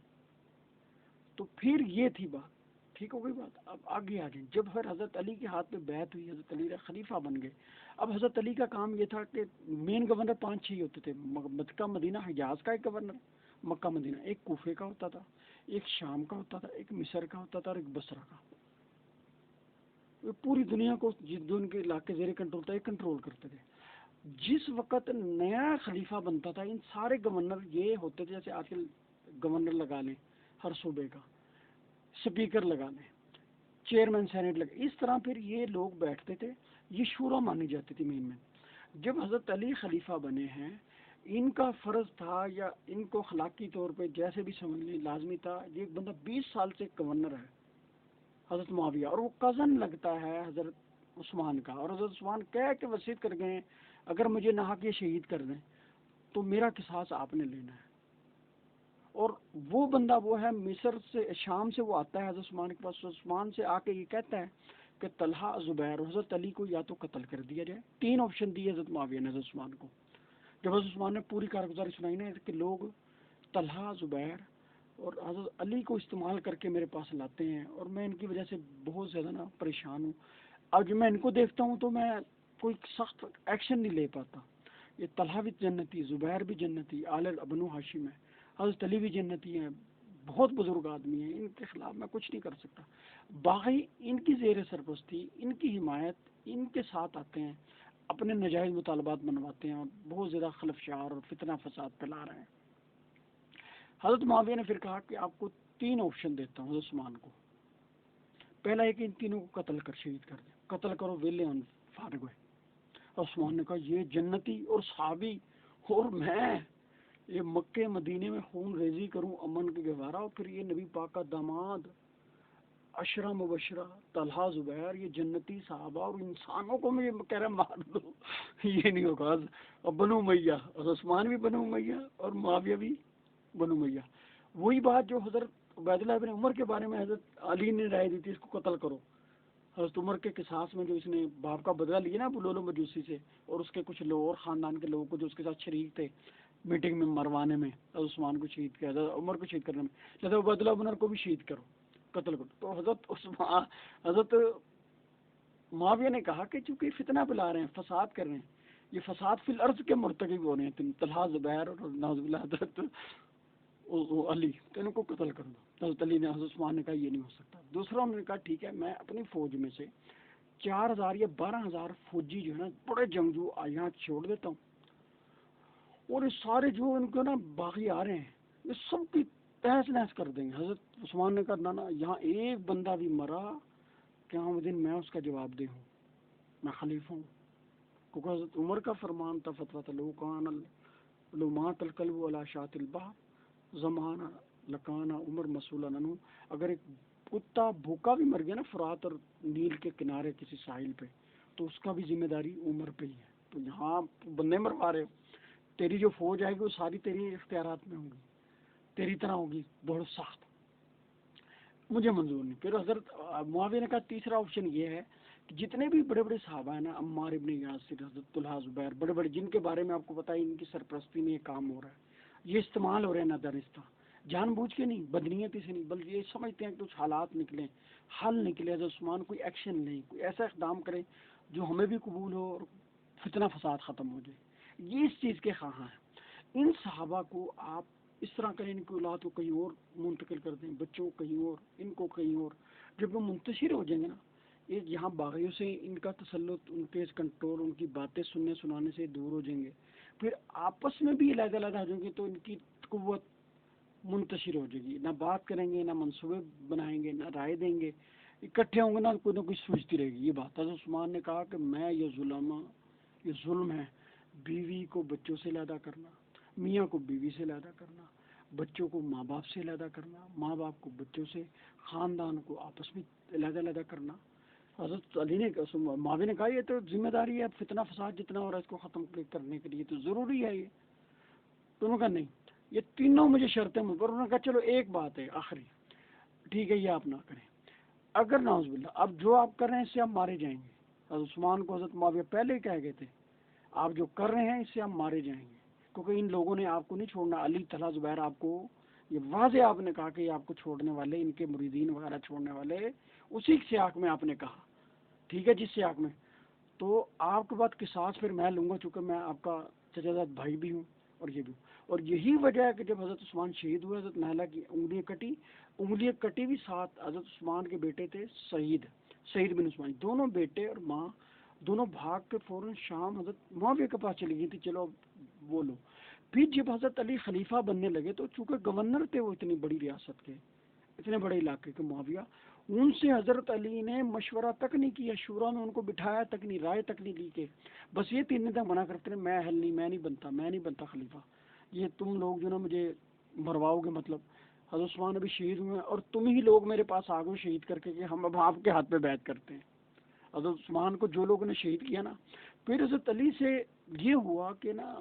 تو پھر یہ تھی بات، ٹھیک ہو گئی بات۔ اب آگے آ جائیں، جب پھر حضرت علی کے ہاتھ پہ بیعت ہوئی، حضرت علی خلیفہ بن گئے۔ اب حضرت علی کا کام یہ تھا کہ مین گورنر 5-6 ہوتے تھے، مکہ مدینہ حجاز کا ایک گورنر، مکہ مدینہ ایک، کوفے کا ہوتا تھا ایک، شام کا ہوتا تھا ایک، مصر کا ہوتا تھا اور ایک بصرہ کا۔ وہ پوری دنیا کو جو ان کے علاقے زیر کنٹرول تھا، یہ کنٹرول کرتے تھے۔ جس وقت نیا خلیفہ بنتا تھا، ان سارے گورنر یہ ہوتے تھے، جیسے آج کل گورنر لگا لیں ہر صوبے کا، سپیکر لگا لیں، چیئرمین سینٹ لگا، اس طرح پھر یہ لوگ بیٹھتے تھے، یہ شورا مانی جاتی تھی مین میں۔ جب حضرت علی خلیفہ بنے ہیں، ان کا فرض تھا، یا ان کو اخلاقی طور پہ جیسے بھی سمجھ لیں لازمی تھا، یہ ایک بندہ 20 سال سے گورنر ہے حضرت معاویہ، اور وہ کزن لگتا ہے حضرت عثمان کا، اور حضرت عثمان کہہ کے وصیت کر گئے ہیں اگر مجھے ناحق یہ شہید کر دیں تو میرا قصاص آپ نے لینا ہے۔ اور وہ بندہ وہ ہے مصر سے، شام سے وہ آتا ہے حضرت عثمان کے پاس، عثمان سے آ کے یہ کہتا ہے کہ طلحہ، زبیر اور حضرت علی کو یا تو قتل کر دیا جائے۔ 3 آپشن دیے حضرت معاویہ نے حضرت عثمان کو۔ جب حضرت عثمان نے پوری کارگزاری سنائی نا کہ لوگ طلحہ، زبیر اور حضرت علی کو استعمال کر کے میرے پاس لاتے ہیں اور میں ان کی وجہ سے بہت زیادہ نا پریشان ہوں، اب جب میں ان کو دیکھتا ہوں تو میں کوئی سخت ایکشن نہیں لے پاتا۔ یہ طلحہ بھی جنتی، زبیر بھی جنتی، آل بنو ہاشم ہے، حضرت علی بھی جنتی ہیں، بہت بزرگ آدمی ہیں، ان کے خلاف میں کچھ نہیں کر سکتا۔ باقی ان کی زیر سرپرستی، ان کی حمایت ان کے ساتھ آتے ہیں، اپنے نجائز مطالبات منواتے ہیں اور بہت زیادہ خلفشار اور فتنہ فساد پھیلا رہے ہیں۔ حضرت معاویہ نے پھر کہا کہ آپ کو 3 آپشن دیتا ہوں حضرت عثمان کو۔ پہلا ہے کہ ان تینوں کو قتل کر شہید کر دیں، قتل کرو، ویلے ان فارغ ہوئے۔ عثمان نے کہا یہ جنتی اور صحابی اور میں یہ مکے مدینے میں خون ریزی کروں امن کے گوارا، اور پھر یہ نبی پاک کا داماد عشرہ مبشرہ طلحہ زبیر، یہ جنتی صحابہ اور انسانوں کو میں یہ کہہ رہا مار دو، یہ نہیں ہوگا۔ اب بنو امیہ، عثمان بھی بنو امیہ اور معاویہ بھی بنو امیہ، وہی بات جو حضرت عبید اللہ بن عمر کے بارے میں حضرت علی نے رائے دی تھی اس کو قتل کرو۔ حضرت عمر کے قصاص میں جو اس نے باپ کا بدلہ لیا نا ابو لولو مجوسی سے، اور اس کے کچھ لوگ اور خاندان کے لوگوں کو جو اس کے ساتھ شریک تھے میٹنگ میں مروانے میں، حضرت عثمان کو شہید کیا، حضرت عمر کو شہید کرنے میں، حضرت عبید اللہ بن عمر کو بھی شہید کرو، قتل کرو۔ تو حضرت معاویہ نے کہا کہ چونکہ فتنہ پلا رہے ہیں، فساد کر رہے ہیں، یہ فساد فی الارض کے مرتکب ہو رہے ہیں، طلحہ زبیر اور نعوذ باللہ حضرت علی، تو ان کو قتل کر دو۔ حضرت علی نے، حضرت عثمان نے کہا یہ نہیں ہو سکتا۔ دوسرا انہوں نے کہا ٹھیک ہے میں اپنی فوج میں سے 4000 یا 12000 فوجی جو ہے نا بڑے جنگجو یہاں چھوڑ دیتا ہوں، اور یہ سارے جو ان کو نا باغی آ رہے ہیں یہ سب کی تہس نہس کر دیں گے۔ حضرت عثمان نے کہا نا یہاں ایک بندہ بھی مرا قیامت دن میں اس کا جواب دے ہوں، میں خلیفہ ہوں۔ کیونکہ حضرت عمر کا فرمان تھا، فتویٰ تھا، لو کان لو مات الکلب علی شاط البحر زمانہ لکانہ عمر مسئول عنہ، اگر ایک کتا بھوکا بھی مر گیا نا فرات اور نیل کے کنارے کسی ساحل پہ، تو اس کا بھی ذمہ داری عمر پہ ہی ہے۔ تو یہاں بندے مروا رہے ہو، تیری جو فوج آئے گی وہ ساری تیری اختیارات میں ہوگی، تیری طرح ہوگی بہت سخت، مجھے منظور نہیں۔ پھر حضرت معاویہ نے کہا تیسرا آپشن یہ ہے کہ جتنے بھی بڑے بڑے صحابہ ہیں نا، عمار ابن یاسر، حضرت طلحہ زبیر، بڑے بڑے جن کے بارے میں آپ کو پتہ ہے ان کی سرپرستی میں یہ کام ہو رہا ہے، یہ استعمال ہو رہے ہیں نادانستہ، جان بوجھ کے نہیں، بدنیتی سے نہیں، بلکہ یہ سمجھتے ہیں کہ کچھ حالات نکلیں، حل نکلے، حضرت عثمان کوئی ایکشن لیں، کوئی ایسا اقدام کریں جو ہمیں بھی قبول ہو اور فتنہ فساد ختم ہو جائے، یہ اس چیز کے خواہاں ہیں۔ ان صحابہ کو آپ اس طرح کریں، ان کی اولاد کو کہیں اور منتقل کر دیں، بچوں کو کہیں اور، ان کو کہیں اور، جب وہ منتشر ہو جائیں گے نا، ایک یہاں باغیوں سے ان کا تسلط، ان کے کنٹرول، ان کی باتیں سننے سنانے سے دور ہو جائیں گے، پھر آپس میں بھی علیحدہ علیحدہ ہو جائیں گے، تو ان کی قوت منتشر ہو جائے گی، نہ بات کریں گے، نہ منصوبے بنائیں گے، نہ رائے دیں گے، اکٹھے ہوں گے نہ کوئی سوچتی رہے گی یہ بات۔ حضرت عثمان نے کہا کہ میں یہ ظلم ہے، بیوی کو بچوں سے علیحدہ کرنا، میاں کو بیوی سے علیحدہ کرنا، بچوں کو ماں باپ سے علیحدہ کرنا، ماں باپ کو بچوں سے، خاندان کو آپس میں علیحدہ علیحدہ کرنا۔ حضرت علی نے معاویہ نے کہا یہ تو ذمہ داری ہے، فتنہ فساد جتنا ہو رہا ہے اس کو ختم کرنے کے لیے تو ضروری ہے یہ۔ تو انہوں نے کہا نہیں، یہ تینوں مجھے شرطیں پر، انہوں نے کہا چلو ایک بات ہے آخری، ٹھیک ہے یہ آپ نہ کریں، اگر نعوذ باللہ اب جو آپ کر رہے ہیں اس سے ہم مارے جائیں گے۔ حضرت عثمان کو حضرت معاویہ پہلے ہی کہہ گئے تھے آپ جو کر رہے ہیں اس سے ہم مارے جائیں گے، کیونکہ ان لوگوں نے آپ کو نہیں چھوڑنا، علی، طلحہ، زبیر، آپ کو یہ واضح آپ نے کہا کہ یہ آپ کو چھوڑنے والے، ان کے مریدین وغیرہ چھوڑنے والے، اسی سیاق میں آپ نے کہا، ٹھیک ہے جس سیاق میں، تو آپ کے بعد قصاص پھر میں لوں گا، چونکہ میں آپ کا چچا زاد بھائی بھی ہوں اور یہ بھی ہوں۔ اور یہی وجہ ہے کہ جب حضرت عثمان شہید ہوئے، حضرت نہلہ کی انگلیاں کٹی بھی، ساتھ حضرت عثمان کے بیٹے تھے سعید بن عثمان، دونوں بیٹے اور ماں دونوں بھاگ کے فوراً شام حضرت معاویہ کے پاس چلی گئی تھی، چلو وہ لو۔ پھر جب حضرت علی خلیفہ بننے لگے تو چونکہ گورنر تھے وہ اتنی بڑی ریاست کے، اتنے بڑے علاقے کے معاویہ، ان سے حضرت علی نے مشورہ تک نہیں کیا، شورا میں ان کو بٹھایا تک نہیں، رائے تک نہیں لی، کہ بس یہ 3 دن تک منع کرتے رہے میں نہیں بنتا خلیفہ، یہ تم لوگ جو نا مجھے مرواؤ گے، مطلب حضرت عثمان ابھی شہید ہوئے ہیں اور تم ہی لوگ میرے پاس آ گئے شہید کر کے کہ ہم اب آپ کے ہاتھ پہ بیعت کرتے ہیں۔ حضرت عثمان کو جو لوگوں نے شہید کیا نا، پھر حضرت علی سے یہ ہوا کہ نا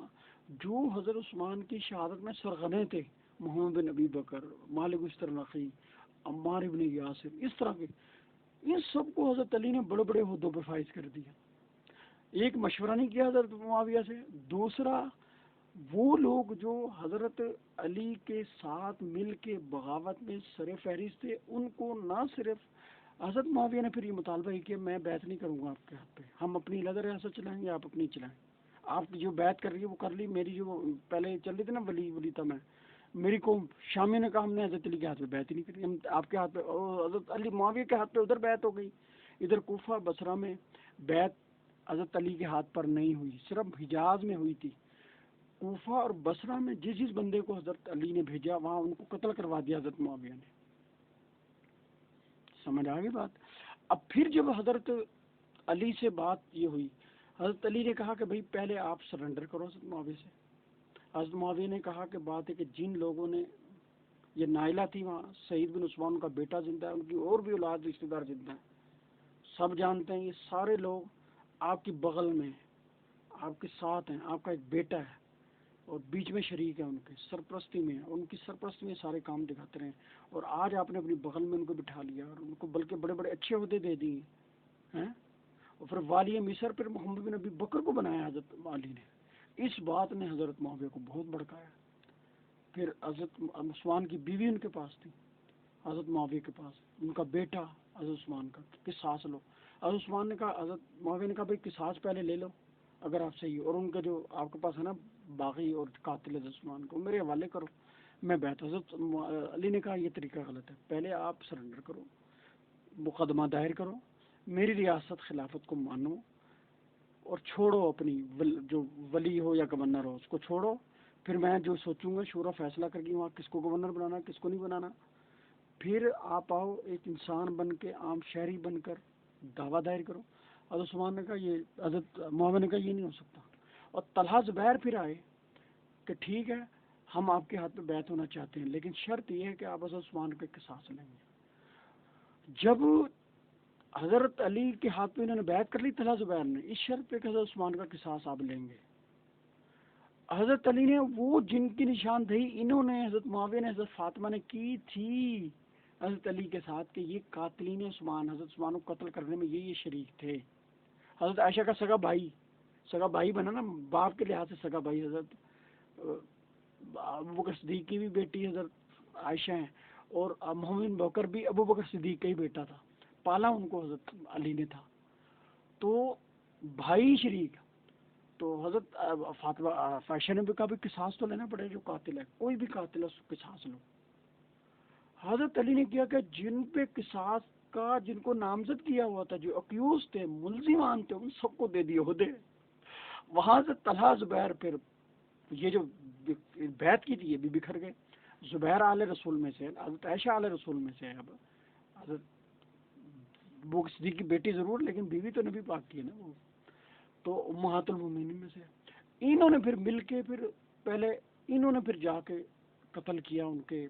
جو حضرت عثمان کی شہادت میں سرغنے تھے، محمد بن ابی بکر، مالک استرنقی، عمار ابن یاسر، اس طرح کے، ان سب کو حضرت علی نے بڑے بڑے عہدوں پہ فائز کر دیا۔ ایک مشورہ نہیں کیا حضرت معاویہ سے، دوسرا وہ لوگ جو حضرت علی کے ساتھ مل کے بغاوت میں سر فہرست تھے، ان کو نہ صرف حضرت معاویہ نے پھر یہ مطالبہ کیا میں بیعت نہیں کروں گا آپ کے ہاتھ پہ، ہم اپنی علیحدہ ریاست چلائیں گے، آپ اپنی چلائیں، آپ کی جو بیعت کر رہی ہے وہ کر لی، میری جو پہلے چل رہی تھی نا ولی تھا میں، میری قوم شامی نے کہا ہم نے حضرت علی کے ہاتھ پہ بیعت ہی نہیں کری، ہم آپ کے ہاتھ پہ، حضرت علی معاویہ کے ہاتھ پہ ادھر بیعت ہو گئی، ادھر کوفہ بصرہ میں بیعت حضرت علی کے ہاتھ پر نہیں ہوئی، صرف حجاز میں ہوئی تھی۔ کوفہ اور بصرہ میں جس بندے کو حضرت علی نے بھیجا وہاں ان کو قتل کروا دیا حضرت معاویہ نے۔ سمجھ آ گئی بات؟ اب پھر جب حضرت علی سے بات یہ ہوئی، حضرت علی نے کہا کہ بھئی پہلے آپ سرنڈر کرو حضرت معاویہ سے۔ حضرت معاویہ نے کہا کہ بات ہے کہ جن لوگوں نے، یہ نائلہ تھی وہاں، سعید بن عثمان کا بیٹا زندہ ہے، ان کی اور بھی اولاد رشتہ دار زندہ ہیں، سب جانتے ہیں، یہ سارے لوگ آپ کی بغل میں آپ کے ساتھ ہیں، آپ کا ایک بیٹا ہے اور بیچ میں شریک ہے، ان کے سرپرستی میں، ان کی سرپرستی میں سارے کام دکھاتے رہے، اور آج آپ نے اپنی بغل میں ان کو بٹھا لیا اور ان کو بلکہ بڑے بڑے اچھے عہدے دے دیے ہیں، اور پھر والی مصر پھر محمد بن ابی بکر کو بنایا حضرت علی نے۔ اس بات نے حضرت معاویہ کو بہت بھڑکایا۔ پھر حضرت عثمان کی بیوی ان کے پاس تھی، حضرت معاویہ کے پاس، ان کا بیٹا حضرت عثمان کا، قصاص لو۔ حضرت عثمان نے کہا، حضرت معاویہ نے کہا بھائی قصاص پہلے لے لو اگر آپ صحیح ہو، اور ان کا جو آپ کے پاس ہے نا باغی اور قاتل حضرت عثمان کو میرے حوالے کرو، میں بیٹھ۔ حضرت علی نے کہا یہ طریقہ غلط ہے، پہلے آپ سرنڈر کرو، مقدمہ دائر کرو، میری ریاست خلافت کو مانو اور چھوڑو اپنی جو ولی ہو یا گورنر ہو اس کو چھوڑو، پھر میں جو سوچوں گا شورا فیصلہ کر کے وہاں کس کو گورنر بنانا کس کو نہیں بنانا، پھر آپ آؤ ایک انسان بن کے، عام شہری بن کر دعویٰ دائر کرو۔ حضرت عثمان نے کہا یہ، حضرت معاویہ نے کہا یہ نہیں ہو سکتا، اور طلحہ زبیر پھر آئے کہ ٹھیک ہے ہم آپ کے ہاتھ پہ بیعت ہونا چاہتے ہیں، لیکن شرط یہ ہے کہ آپ حضرت عثمان کے قصاص لیں گے۔ جب حضرت علی کے ہاتھ پہ انہوں نے بیعت کر لی طلحہ زبیر نے، اس شرط پہ کہ حضرت عثمان کا قصاص آپ لیں گے، حضرت علی نے وہ جن کی نشاندہی انہوں نے، حضرت معاویہ نے، حضرت فاطمہ نے کی تھی حضرت علی کے ساتھ کہ یہ قاتلین عثمان، حضرت عثمان کو قتل کرنے میں یہ شریک تھے۔ حضرت عائشہ کا سگا بھائی بنا نا، باپ کے لحاظ سے سگا بھائی، حضرت ابو بکر صدیق کی بھی بیٹی حضرت عائشہ ہیں، اور محمد بن بکر بھی ابو بکر صدیق کا ہی بیٹا تھا، پالا ان کو حضرت علی نے تھا، تو بھائی شریک۔ تو حضرت فاطمہ عائشہ نے بھی کہا بھی قصاص تو لینا پڑے، جو قاتل ہے کوئی بھی قاتل ہے اس کو قصاص لو۔ حضرت علی نے کیا کہ جن پہ قصاص کا، جن کو نامزد کیا ہوا تھا، جو اکیوز تھے، ملزمان تھے، ان سب کو دے دیے عہدے۔ وہاں سے طلحہ زبیر پھر یہ جو بیعت کی تھی یہ بھی بکھر گئے۔ زبیر آل رسول میں سے، حضرت عائشہ آل رسول میں سے، اب حضرت وہ صدیق کی بیٹی ضرور لیکن بیوی تو نبی پاک کی ہے نا وہ، تو امہات المومنین میں سے۔ انہوں نے پھر مل کے، پھر پہلے انہوں نے پھر جا کے قتل کیا ان کے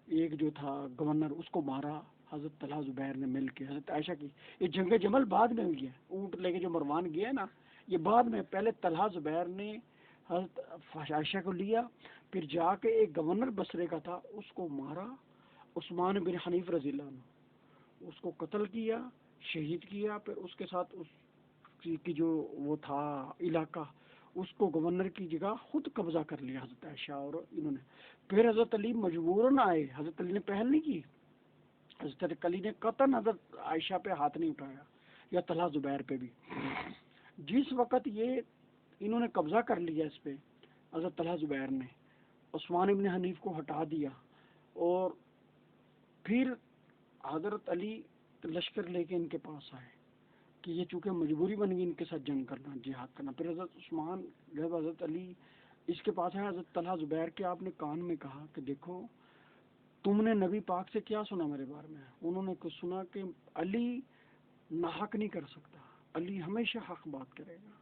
ایک جو تھا گورنر، اس کو مارا حضرت طلحہ زبیر نے مل کے حضرت عائشہ کی۔ یہ جنگ جمل بعد میں ہوئی ہے، اونٹ لے کے جو مروان گیا نا یہ بعد میں، پہلے طلحہ زبیر نے حضرت عائشہ کو لیا، پھر جا کے ایک گورنر بصرے کا تھا اس کو مارا، عثمان بن حنیف رضی اللہ عنہ، اس کو قتل کیا، شہید کیا، پھر اس کے ساتھ اس کی جو وہ تھا علاقہ، اس کو گورنر کی جگہ خود قبضہ کر لیا حضرت عائشہ اور انہوں نے۔ پھر حضرت علی مجبوراً آئے، حضرت علی نے پہل نہیں کی، حضرت علی نے قطعاً حضرت عائشہ پہ ہاتھ نہیں اٹھایا یا طلحہ زبیر پہ بھی۔ جس وقت یہ انہوں نے قبضہ کر لیا اس پہ، حضرت طلحہ زبیر نے عثمان بن حنیف کو ہٹا دیا، اور پھر حضرت علی لشکر لے کے ان کے پاس آئے کہ یہ چونکہ مجبوری بن گئی ان کے ساتھ جنگ کرنا، جہاد کرنا۔ پھر حضرت عثمان جب حضرت علی اس کے پاس ہے، حضرت طلحہ زبیر کے آپ نے کان میں کہا کہ دیکھو تم نے نبی پاک سے کیا سنا میرے بارے میں؟ انہوں نے کچھ سنا کہ علی ناحق نہیں کر سکتا، علی ہمیشہ حق بات کرے گا،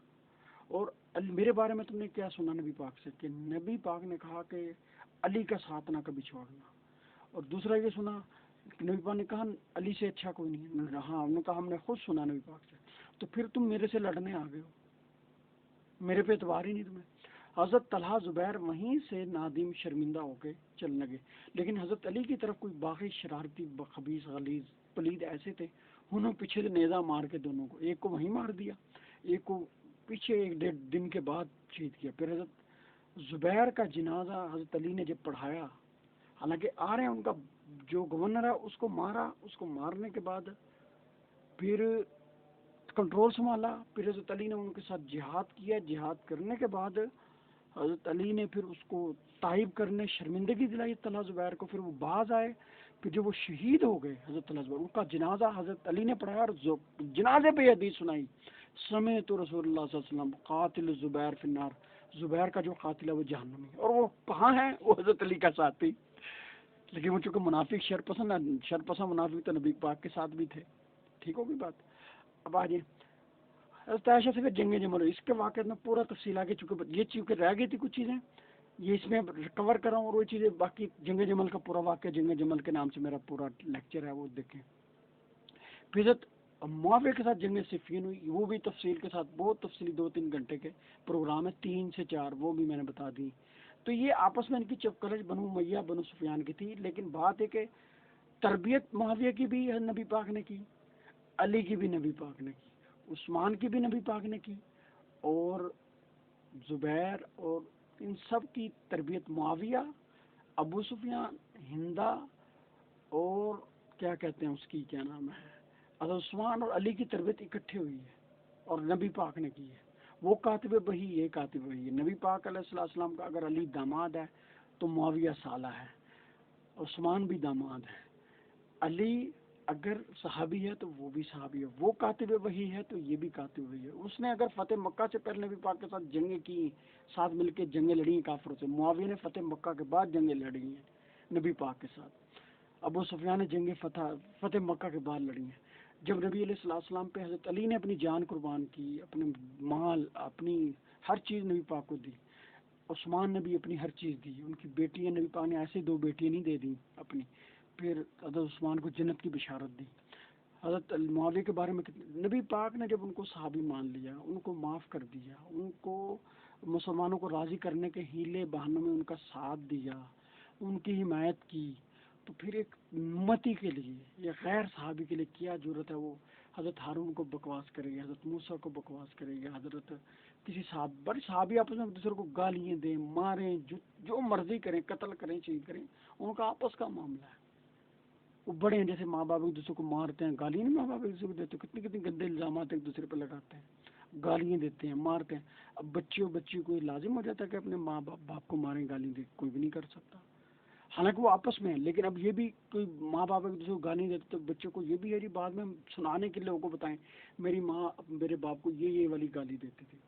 اور میرے بارے میں تم نے کیا سنا نبی پاک سے کہ نبی پاک نے کہا کہ علی کا ساتھ نہ کبھی چھوڑنا، اور دوسرا یہ سنا کہ نبی پاک نے کہا علی سے اچھا کوئی نہیں، ہاں ہم نے کہا ہم نے خود سنا نبی پاک سے، تو پھر تم میرے سے لڑنے آ گئے ہو، میرے پہ اعتبار ہی نہیں تمہیں۔ حضرت طلحہ زبیر وہیں سے نادم شرمندہ ہو کے چلنے لگے، لیکن حضرت علی کی طرف کوئی باقی شرارتی خبیث غلیظ پلید ایسے تھے، انہوں پیچھے سے نیزہ مار کے دونوں کو، ایک کو وہیں مار دیا، ایک کو پیچھے 1.5 دن کے بعد شہید کیا۔ پھر حضرت زبیر کا جنازہ حضرت علی نے جب پڑھایا، حالانکہ آ رہے ہیں ان کا جو گورنر ہے اس کو مارا، اس کو مارنے کے بعد پھر کنٹرول سنبھالا، پھر حضرت علی نے ان کے ساتھ جہاد کیا، جہاد کرنے کے بعد حضرت علی نے پھر اس کو تائب کرنے شرمندگی دلائی طلحہ زبیر کو، پھر وہ باز آئے، پھر جب وہ شہید ہو گئے حضرت طلحہ زبیر، ان کا جنازہ حضرت علی نے پڑھایا اور جنازے پہ یہ حدیث سنائی سمعت رسول اللہ صلی اللہ علیہ وسلم قاتل زبیر فی النار، زبیر کا جو قاتل ہے وہ جہنمی ہے، اور وہ کہاں ہے؟ وہ حضرت علی کا ساتھی، لیکن وہ چونکہ منافق شرپسند منافق تو نبی پاک کے ساتھ بھی تھے. ٹھیک ہوگی بات. اب آجے حضرت عائشہ سے پھر جنگ جمل، اس کے واقعات میں پورا تفصیل آگے، چونکہ یہ چونکہ رہ گئی تھی کچھ چیزیں، یہ اس میں کور کر رہا ہوں، اور وہ چیزیں باقی جنگ جمل کا پورا واقعہ جنگ جمل کے نام سے میرا پورا لیکچر ہے، وہ دیکھیں. پھر حضرت معاویہ کے ساتھ جنگ صفین ہوئی، وہ بھی تفصیل کے ساتھ، بہت تفصیلی 2-3 گھنٹے کے پروگرام ہے، 3 سے 4 وہ بھی میں نے بتا دی. تو یہ آپس میں ان کی چپکلج بنو امیہ بنو سفیان کی تھی، لیکن بات ہے کہ تربیت معاویہ کی بھی نبی پاک نے کی، علی کی بھی نبی پاک نے کی، عثمان کی بھی نبی پاک نے کی، اور زبیر اور ان سب کی تربیت معاویہ، ابو سفیان، ہندا، اور کیا کہتے ہیں اس کی کیا نام ہے، حضرت عثمان اور علی کی تربیت اکٹھے ہوئی ہے اور نبی پاک نے کی ہے. وہ کاتب وحی، یہ کاتب وحی ہے. نبی پاک علیہ السلام کا اگر علی داماد ہے تو معاویہ سالہ ہے، عثمان بھی داماد ہے. علی اگر صحابی ہے تو وہ بھی صحابی ہے، وہ کاتب وحی ہے تو یہ بھی کاتب وحی ہے. اس نے اگر فتح مکہ سے پہلے نبی پاک کے ساتھ جنگیں کی، ساتھ مل کے جنگیں لڑی ہیں کافروں سے. معاویہ نے فتح مکہ کے بعد جنگیں لڑی ہیں نبی پاک کے ساتھ. ابو سفیان نے جنگیں فتح مکہ کے بعد لڑی ہیں. جب نبی علیہ السلام پہ حضرت علی نے اپنی جان قربان کی، اپنے مال، اپنی ہر چیز نبی پاک کو دی. عثمان نے بھی اپنی ہر چیز دی، ان کی بیٹیاں نبی پاک نے ایسے 2 بیٹیاں نہیں دے دی اپنی. پھر حضرت عثمان کو جنت کی بشارت دی. حضرت معاویہ کے بارے میں نبی پاک نے جب ان کو صحابی مان لیا، ان کو معاف کر دیا، ان کو مسلمانوں کو راضی کرنے کے ہیلے بہانوں میں ان کا ساتھ دیا، ان کی حمایت کی، تو پھر ایک امتی کے لیے یا غیر صحابی کے لیے کیا ضرورت ہے وہ حضرت ہارون کو بکواس کرے گا، حضرت موسیٰ کو بکواس کرے گا، حضرت کسی بڑے صحابی آپس میں ایک دوسرے کو گالیاں دیں، ماریں، جو مرضی کریں، قتل کریں، شہید کریں، ان کا آپس کا معاملہ ہے. وہ بڑے ہیں، جیسے ماں باپ ایک دوسرے کو مارتے ہیں، گالیاں نہیں ماں باپ ایک دوسرے کو دیتے، کتنی کتنی گندے الزامات ایک دوسرے پہ لگاتے ہیں، گالیاں دیتے ہیں، مارتے ہیں. اب بچی کو لازم ہو جاتا ہے کہ اپنے ماں باپ کو ماریں، گالی دے، کوئی بھی نہیں کر سکتا، حالانکہ وہ آپس میں ہیں. لیکن اب یہ بھی کوئی ماں باپ ایک دوسرے کو گالی دیتے تو بچوں کو یہ بھی ہے جی بعد میں سنانے کے لوگوں کو بتائیں، میری ماں میرے باپ کو یہ والی گالی دیتی تھی،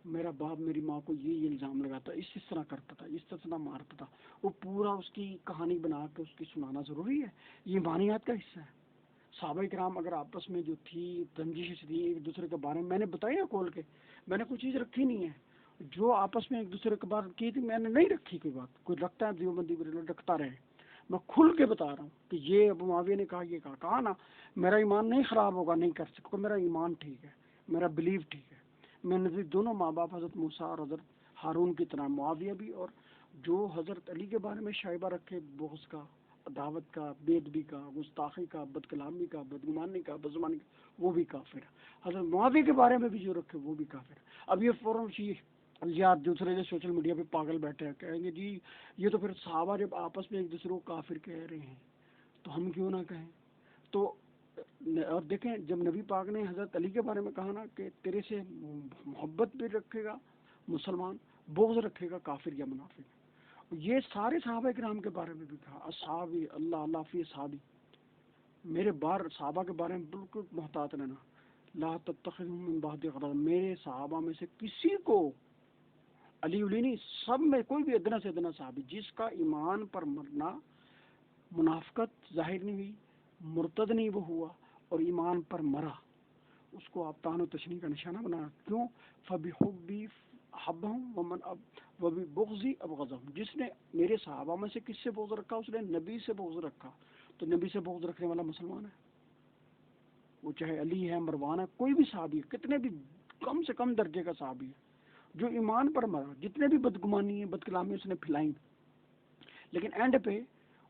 میرا باپ میری ماں کو یہ الزام لگاتا، اس طرح کرتا تھا، اس طرح مارتا تھا. وہ پورا اس کی کہانی بنا کے اس کی سنانا ضروری ہے، یہ ایمانیات کا حصہ ہے. صحابہ کرام اگر آپس میں جو تھی رنجش تھی ایک دوسرے کے بارے میں نے بتایا کھول کے، میں نے کوئی چیز رکھی نہیں ہے. جو آپس میں ایک دوسرے کے بارے کی تھی میں نے نہیں رکھی، کوئی بات کوئی رکھتا ہے دیوبندی رکھتا رہے، میں کھل کے بتا رہا ہوں کہ یہ ابو معاویہ نے کہا، یہ کہا نا، میرا ایمان نہیں خراب ہوگا، نہیں کر سکتا، میرا ایمان ٹھیک ہے، میرا بلیو ٹھیک ہے. میں نزدیک دونوں ماں باپ حضرت موسیٰ اور حضرت ہارون کی طرح معاویہ بھی، اور جو حضرت علی کے بارے میں شائبہ رکھے بغض کا، عداوت کا، بے ادبی کا، گستاخی کا، بد کلامی کا، بدگمانی کا، بدزبانی کا، وہ بھی کافر ہے. حضرت معاویہ کے بارے میں بھی جو رکھے وہ بھی کافر ہے. اب یہ فوراً یار دوسرے جو سوشل میڈیا پہ پاگل بیٹھے ہیں کہیں گے جی یہ تو پھر صحابہ جب آپس میں ایک دوسرے کو کافر کہہ رہے ہیں تو ہم کیوں نہ کہیں. تو اور دیکھیں جب نبی پاک نے حضرت علی کے بارے میں کہا نا کہ تیرے سے محبت بھی رکھے گا مسلمان، بغض رکھے گا کافر یا منافق. یہ سارے صحابہ کرام کے بارے میں بھی کہا، اصحابی اللہ فی اصحابی، میرے صحابہ کے بارے میں بالکل محتاط رہنا. لا تتخذوا من بعدی غرضا، میرے صحابہ میں سے کسی کو، علی نہیں، سب میں کوئی بھی ادنا سے ادنا صحابی جس کا ایمان پر مرنا، منافقت ظاہر نہیں ہوئی، مرتد نہیں وہ ہوا، اور ایمان پر مرا، اس کو آپ تان و تشنیع کا نشانہ بنا. کیوں؟ فبحبی حبہم وببغضی ابغضہم، جس نے میرے صحابہ میں سے کس سے بغض رکھا؟ اس نے نبی سے بغض رکھا. تو نبی سے بغض رکھنے والا مسلمان ہے، وہ چاہے علی ہے، مروان ہے، کوئی بھی صحابی ہے، کتنے بھی کم سے کم درجے کا صحابی ہے جو ایمان پر مرا، جتنے بھی بدگمانی ہیں، بد کلامی اس نے پھیلائیں، لیکن اینڈ پہ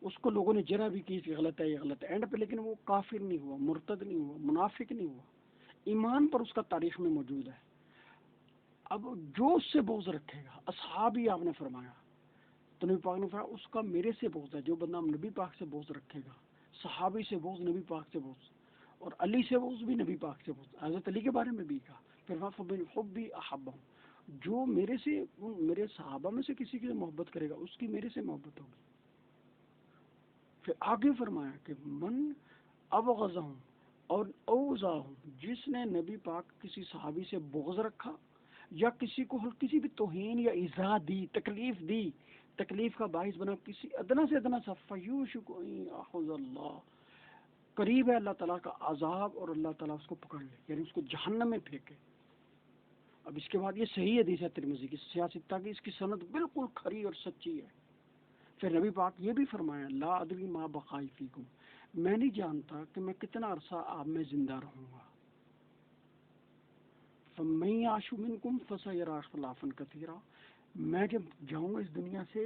اس کو لوگوں نے جرا بھی کی کہ غلط ہے، یہ غلط ہے، اینڈ پہ لیکن وہ کافر نہیں ہوا، مرتد نہیں ہوا، منافق نہیں ہوا، ایمان پر اس کا تاریخ میں موجود ہے. اب جو اس سے بغض رکھے گا، اصحابی آپ نے فرمایا تو نبی پاک نے فرمایا اس کا میرے سے بغض ہے. جو بندہ نبی پاک سے بغض رکھے گا، صحابی سے بغض، نبی پاک سے بغض، اور علی سے بغض بھی، نبی پاک سے بغض، حضرت علی کے بارے میں بھی کہا. پھر فبالحب احبہم، جو میرے سے میرے صحابہ میں سے کسی کی محبت کرے گا اس کی میرے سے محبت ہوگی. پھر آگے فرمایا کہ من ابغضہم، اور اوزا جس نے نبی پاک کسی صحابی سے بغض رکھا یا کسی کو کسی بھی توہین یا ایذا دی، تکلیف کا باعث بنا کسی ادنا سے ادنا سا، فیوشک ان یاخذ اللہ، قریب ہے اللہ تعالیٰ کا عذاب اور اللہ تعالیٰ اس کو پکڑ لے، یعنی اس کو جہنم میں پھینکے۔ اب اس کے بعد یہ صحیح حدیث ہے ترمذی کی، سیاستہ کی، اس کی سند بالکل کھری اور سچی ہے۔ پھر نبی پاک یہ بھی فرمایا، لا ادری ما بقائی فیکم، میں نہیں جانتا کہ میں کتنا عرصہ آپ میں زندہ رہوں گا۔ فَمَن يَعْشُ مِنكُمْ فَسَيَرَىٰ اخْتِلَافًا كَثِيرًا، میں جب جاؤں گا اس دنیا سے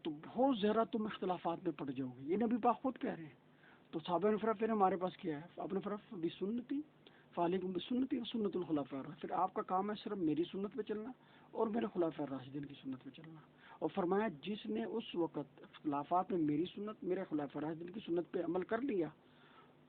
تو بہت زیادہ تم اختلافات میں پڑ جاؤ گے، یہ نبی پاک خود کہہ رہے ہیں۔ تو صحابہ نے فرمایا پھر ہمارے پاس کیا ہے؟ آپ نے فرمایا بسنتی، فعلیکم بسنتی و سنت الخلفاء الراشدین، پھر آپ کا کام ہے صرف میری سنت پہ چلنا اور میرے خلفاء الراشدین کی سنت پہ چلنا۔ اور فرمایا جس نے اس وقت اختلافات میں میری سنت، میرے خلفاء الراشدین کی سنت پہ عمل کر لیا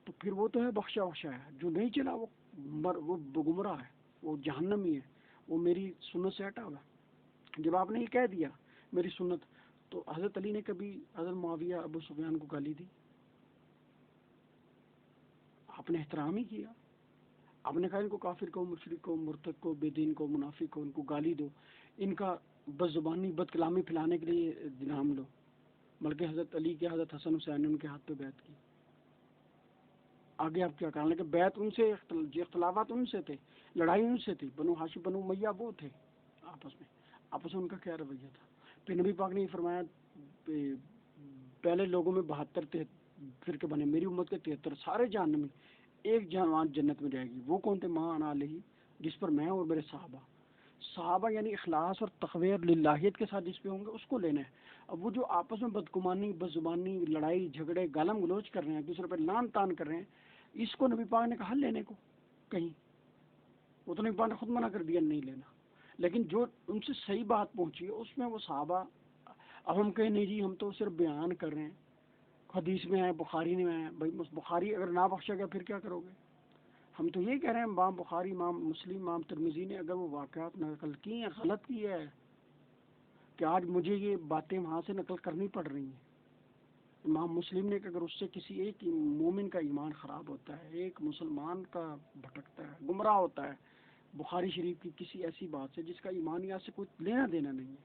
تو پھر وہ تو ہے بخشا ہے، جو نہیں چلا وہ گمراہ ہے، وہ جہنمی ہے، وہ میری سنت سے ہٹا ہوا ہے۔ جب آپ نے یہ کہہ دیا میری سنت، تو حضرت علی نے کبھی حضرت معاویہ ابو سفیان کو گالی دی؟ آپ نے احترام ہی کیا، آپ نے کہا ان کو کافر کو، مشرک کو، مرتد کو، بے دین کو، منافق کو، ان کو گالی دو، ان کا بد زبانی بد کلامی پھیلانے کے لیے نام لو، بلکہ حضرت علی کے، حضرت حسن حسین نے ان کے ہاتھ پہ بیعت کی۔ آگے آپ کیا کریں، لیکن بیعت ان سے، اختلافات ان سے تھے، لڑائی ان سے تھی، بنو ہاشم بنو امیہ وہ تھے آپس میں ان کا کیا رویہ تھا۔ پھر نبی پاک نے یہ فرمایا پہلے لوگوں میں 72 فرقے بنے، میری امت کے 73، سارے جہنمی، ایک جوان جنت میں جائے گی، وہ کون تھے؟ ماں انا علیہ، جس پر میں اور میرے صحابہ یعنی اخلاص اور تقوی اور للہیت کے ساتھ جس پہ ہوں گے اس کو لینا ہے۔ اب وہ جو آپس میں بدگمانی، بد زبانی، لڑائی جھگڑے، گالم گلوچ کر رہے ہیں، دوسرے پہ لان تان کر رہے ہیں، اس کو نبی پاک نے کہا لینے کو کہیں، وہ تو نبی پاک نے خود منع کر دیا نہیں لینا، لیکن جو ان سے صحیح بات پہنچی ہے اس میں وہ صحابہ، اب ہم کہیں نہیں جی ہم تو صرف بیان کر رہے ہیں، حدیث میں ہے، بخاری میں ہے، بھائی بخاری اگر نہ بخشا گیا پھر کیا کرو گے؟ ہم تو یہ کہہ رہے ہیں امام بخاری، امام مسلم، امام ترمذی نے اگر وہ واقعات نقل کی ہیں، غلط کی ہے کہ آج مجھے یہ باتیں وہاں سے نقل کرنی پڑ رہی ہیں، امام مسلم نے کہ اگر اس سے کسی ایک مومن کا ایمان خراب ہوتا ہے، ایک مسلمان کا بھٹکتا ہے، گمراہ ہوتا ہے، بخاری شریف کی کسی ایسی بات سے جس کا ایمانیات سے کوئی لینا دینا نہیں ہے،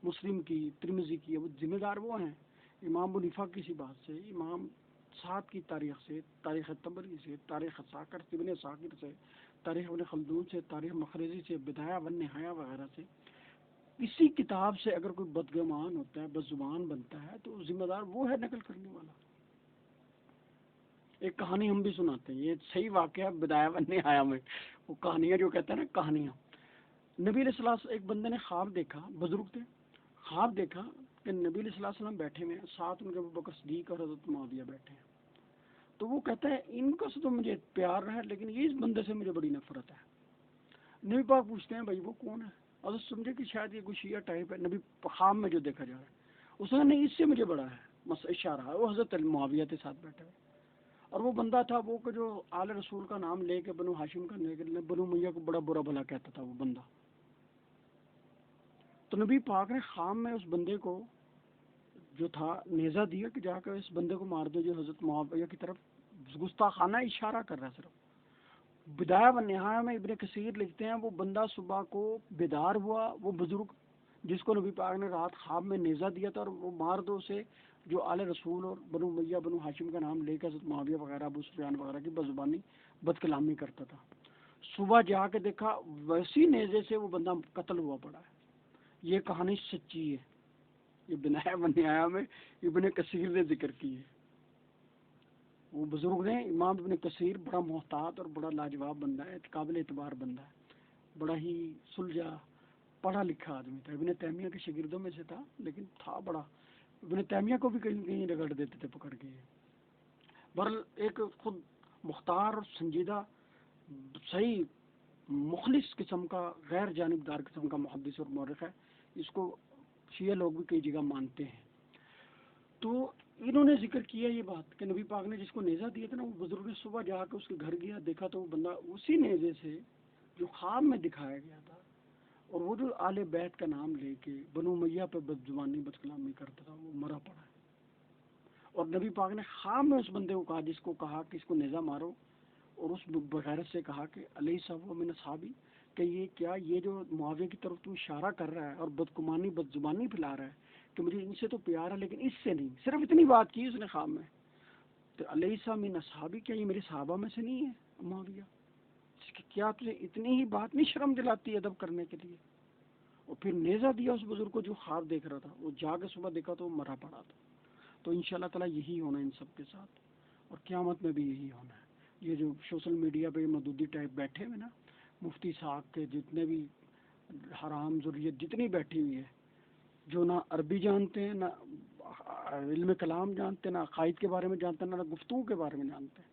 مسلم کی، ترمذی کی، وہ ذمہ دار وہ ہیں، امام ابو حنیفہ کسی بات سے، امام سعد کی تاریخ سے، تاریخ طبری سے، تاریخ ساکر ابن ساکر سے، تاریخ ابن خلدون سے، تاریخ مخرزی سے، بدایہ ون نہایہ وغیرہ سے، کسی کتاب سے اگر کوئی بدگمان ہوتا ہے، بد زبان بنتا ہے، تو ذمہ دار وہ ہے نقل کرنے والا۔ ایک کہانی ہم بھی سناتے ہیں، یہ صحیح واقعہ بدایہ ون نہایہ میں، وہ کہانیاں جو کہتے ہیں نا کہانیاں، نبی علیہ السلام ایک بندے نے خواب دیکھا، بزرگ تھے، خواب دیکھا کہ نبی علیہ الصلوۃ والسلام بیٹھے ہوئے ہیں، ساتھ ان کے ابوبکر صدیق اور حضرت معاویہ بیٹھے ہیں، تو وہ کہتا ہے ان کو سے تو مجھے پیار ہے لیکن یہ اس بندے سے مجھے بڑی نفرت ہے۔ نبی پاک پوچھتے ہیں بھائی وہ کون ہے؟ حضرت سمجھے کہ شاید یہ کوئی شیعہ ٹائپ ہے، نبی خواب میں جو دیکھا جا رہا ہے، اس نے نہیں اس سے مجھے بڑا ہے، بس اشارہ ہے، وہ حضرت معاویہ کے ساتھ بیٹھے ہوئے، اور وہ بندہ تھا وہ کہ جو آل رسول کا نام لے کے بنو ہاشم کا لے کے بنو امیہ کو بڑا برا بھلا کہتا تھا وہ بندہ۔ تو نبی پاک نے خواب میں اس بندے کو جو تھا نیزہ دیا کہ جا کر اس بندے کو مار دو جو حضرت معاویہ کی طرف گستاخانہ اشارہ کر رہا ہے۔ صرف بدایہ و نہایہ میں ابن کثیر لکھتے ہیں وہ بندہ صبح کو بیدار ہوا، وہ بزرگ جس کو نبی پاک نے رات خواب میں نیزہ دیا تھا، اور وہ مار دو اسے جو آل رسول اور بنو امیہ بنو ہاشم کا نام لے کر حضرت معاویہ وغیرہ ابو سفیان وغیرہ کی بزبانی بد کلامی کرتا تھا۔ صبح جا کے دیکھا ویسی نیزے سے وہ بندہ قتل ہوا پڑا ہے۔ یہ کہانی سچی ہے، یہ بدایہ و نہایہ میں ابن کثیر نے ذکر کی ہے۔ وہ بزرگ نے امام ابن کثیر بڑا محتاط اور بڑا لاجواب بندہ ہے، قابل اعتبار بندہ ہے، بڑا ہی سلجھا پڑھا لکھا آدمی تھا، ابن تیمیہ کے شاگردوں میں سے تھا، لیکن تھا بڑا، ابن تیمیہ کو بھی کہیں کہیں رگڑ دیتے تھے پکڑ کے۔ بہرحال ایک خود مختار اور سنجیدہ، صحیح مخلص قسم کا، غیر جانبدار قسم کا محدث اور مورخ ہے، اس کو شیعہ لوگ بھی کئی جگہ مانتے ہیں۔ تو انہوں نے ذکر کیا یہ بات کہ نبی پاک نے جس کو نیزہ دیا تھا نا، وہ بزرگ نے صبح جا کے اس کے گھر گیا، دیکھا تو وہ بندہ اسی نیزے سے جو خواب میں دکھایا گیا تھا، اور وہ جو آل بیت کا نام لے کے بنو امیہ پہ بد زبانی بد کلامی کرتا تھا، وہ مرا پڑا ہے۔ اور نبی پاک نے خواب میں اس بندے کو کہا، جس کو کہا کہ اس کو نیزہ مارو، اور اس بغیرت سے کہا کہ علیہ صاحب من اصحابی، کہ یہ کیا، یہ جو معاویہ کی طرف تو اشارہ کر رہا ہے اور بدگمانی بد زبانی پھیلا رہا ہے کہ مجھے ان سے تو پیار ہے لیکن اس سے نہیں، صرف اتنی بات کی اس نے خواب میں. تو علیہ صاحب من اصحابی، کیا یہ میرے صحابہ میں سے نہیں ہے معاویہ؟ کیا تجھے اتنی ہی بات نہیں شرم دلاتی ادب کرنے کے لیے؟ اور پھر نیزہ دیا اس بزرگ کو جو خواب دیکھ رہا تھا. وہ جا کے صبح دیکھا تو وہ مرا پڑا تھا. تو انشاءاللہ تعالیٰ یہی ہونا ان سب کے ساتھ، اور قیامت میں بھی یہی ہونا ہے. یہ جو سوشل میڈیا پہ مودودی ٹائپ بیٹھے ہوئے نا، مفتی صاحب کے جتنے بھی حرام ذریت جتنی بیٹھی ہوئی ہے، جو نہ عربی جانتے ہیں، نہ علم کلام جانتے ہیں، نہ عقائد کے بارے میں جانتے ہیں، نہ گفتگو کے بارے میں جانتے ہیں،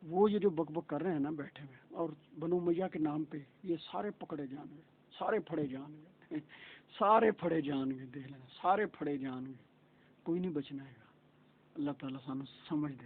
وہ یہ جو بک بک کر رہے ہیں نا بیٹھے ہوئے، اور بنو امیہ کے نام پہ یہ سارے پکڑے جان گے، سارے پھڑے جان گے سارے پھڑے جان گے، دیکھ لینا سارے پھڑے جان گے، کوئی نہیں بچنا ہے گا. اللہ تعالیٰ سانو سمجھ دے.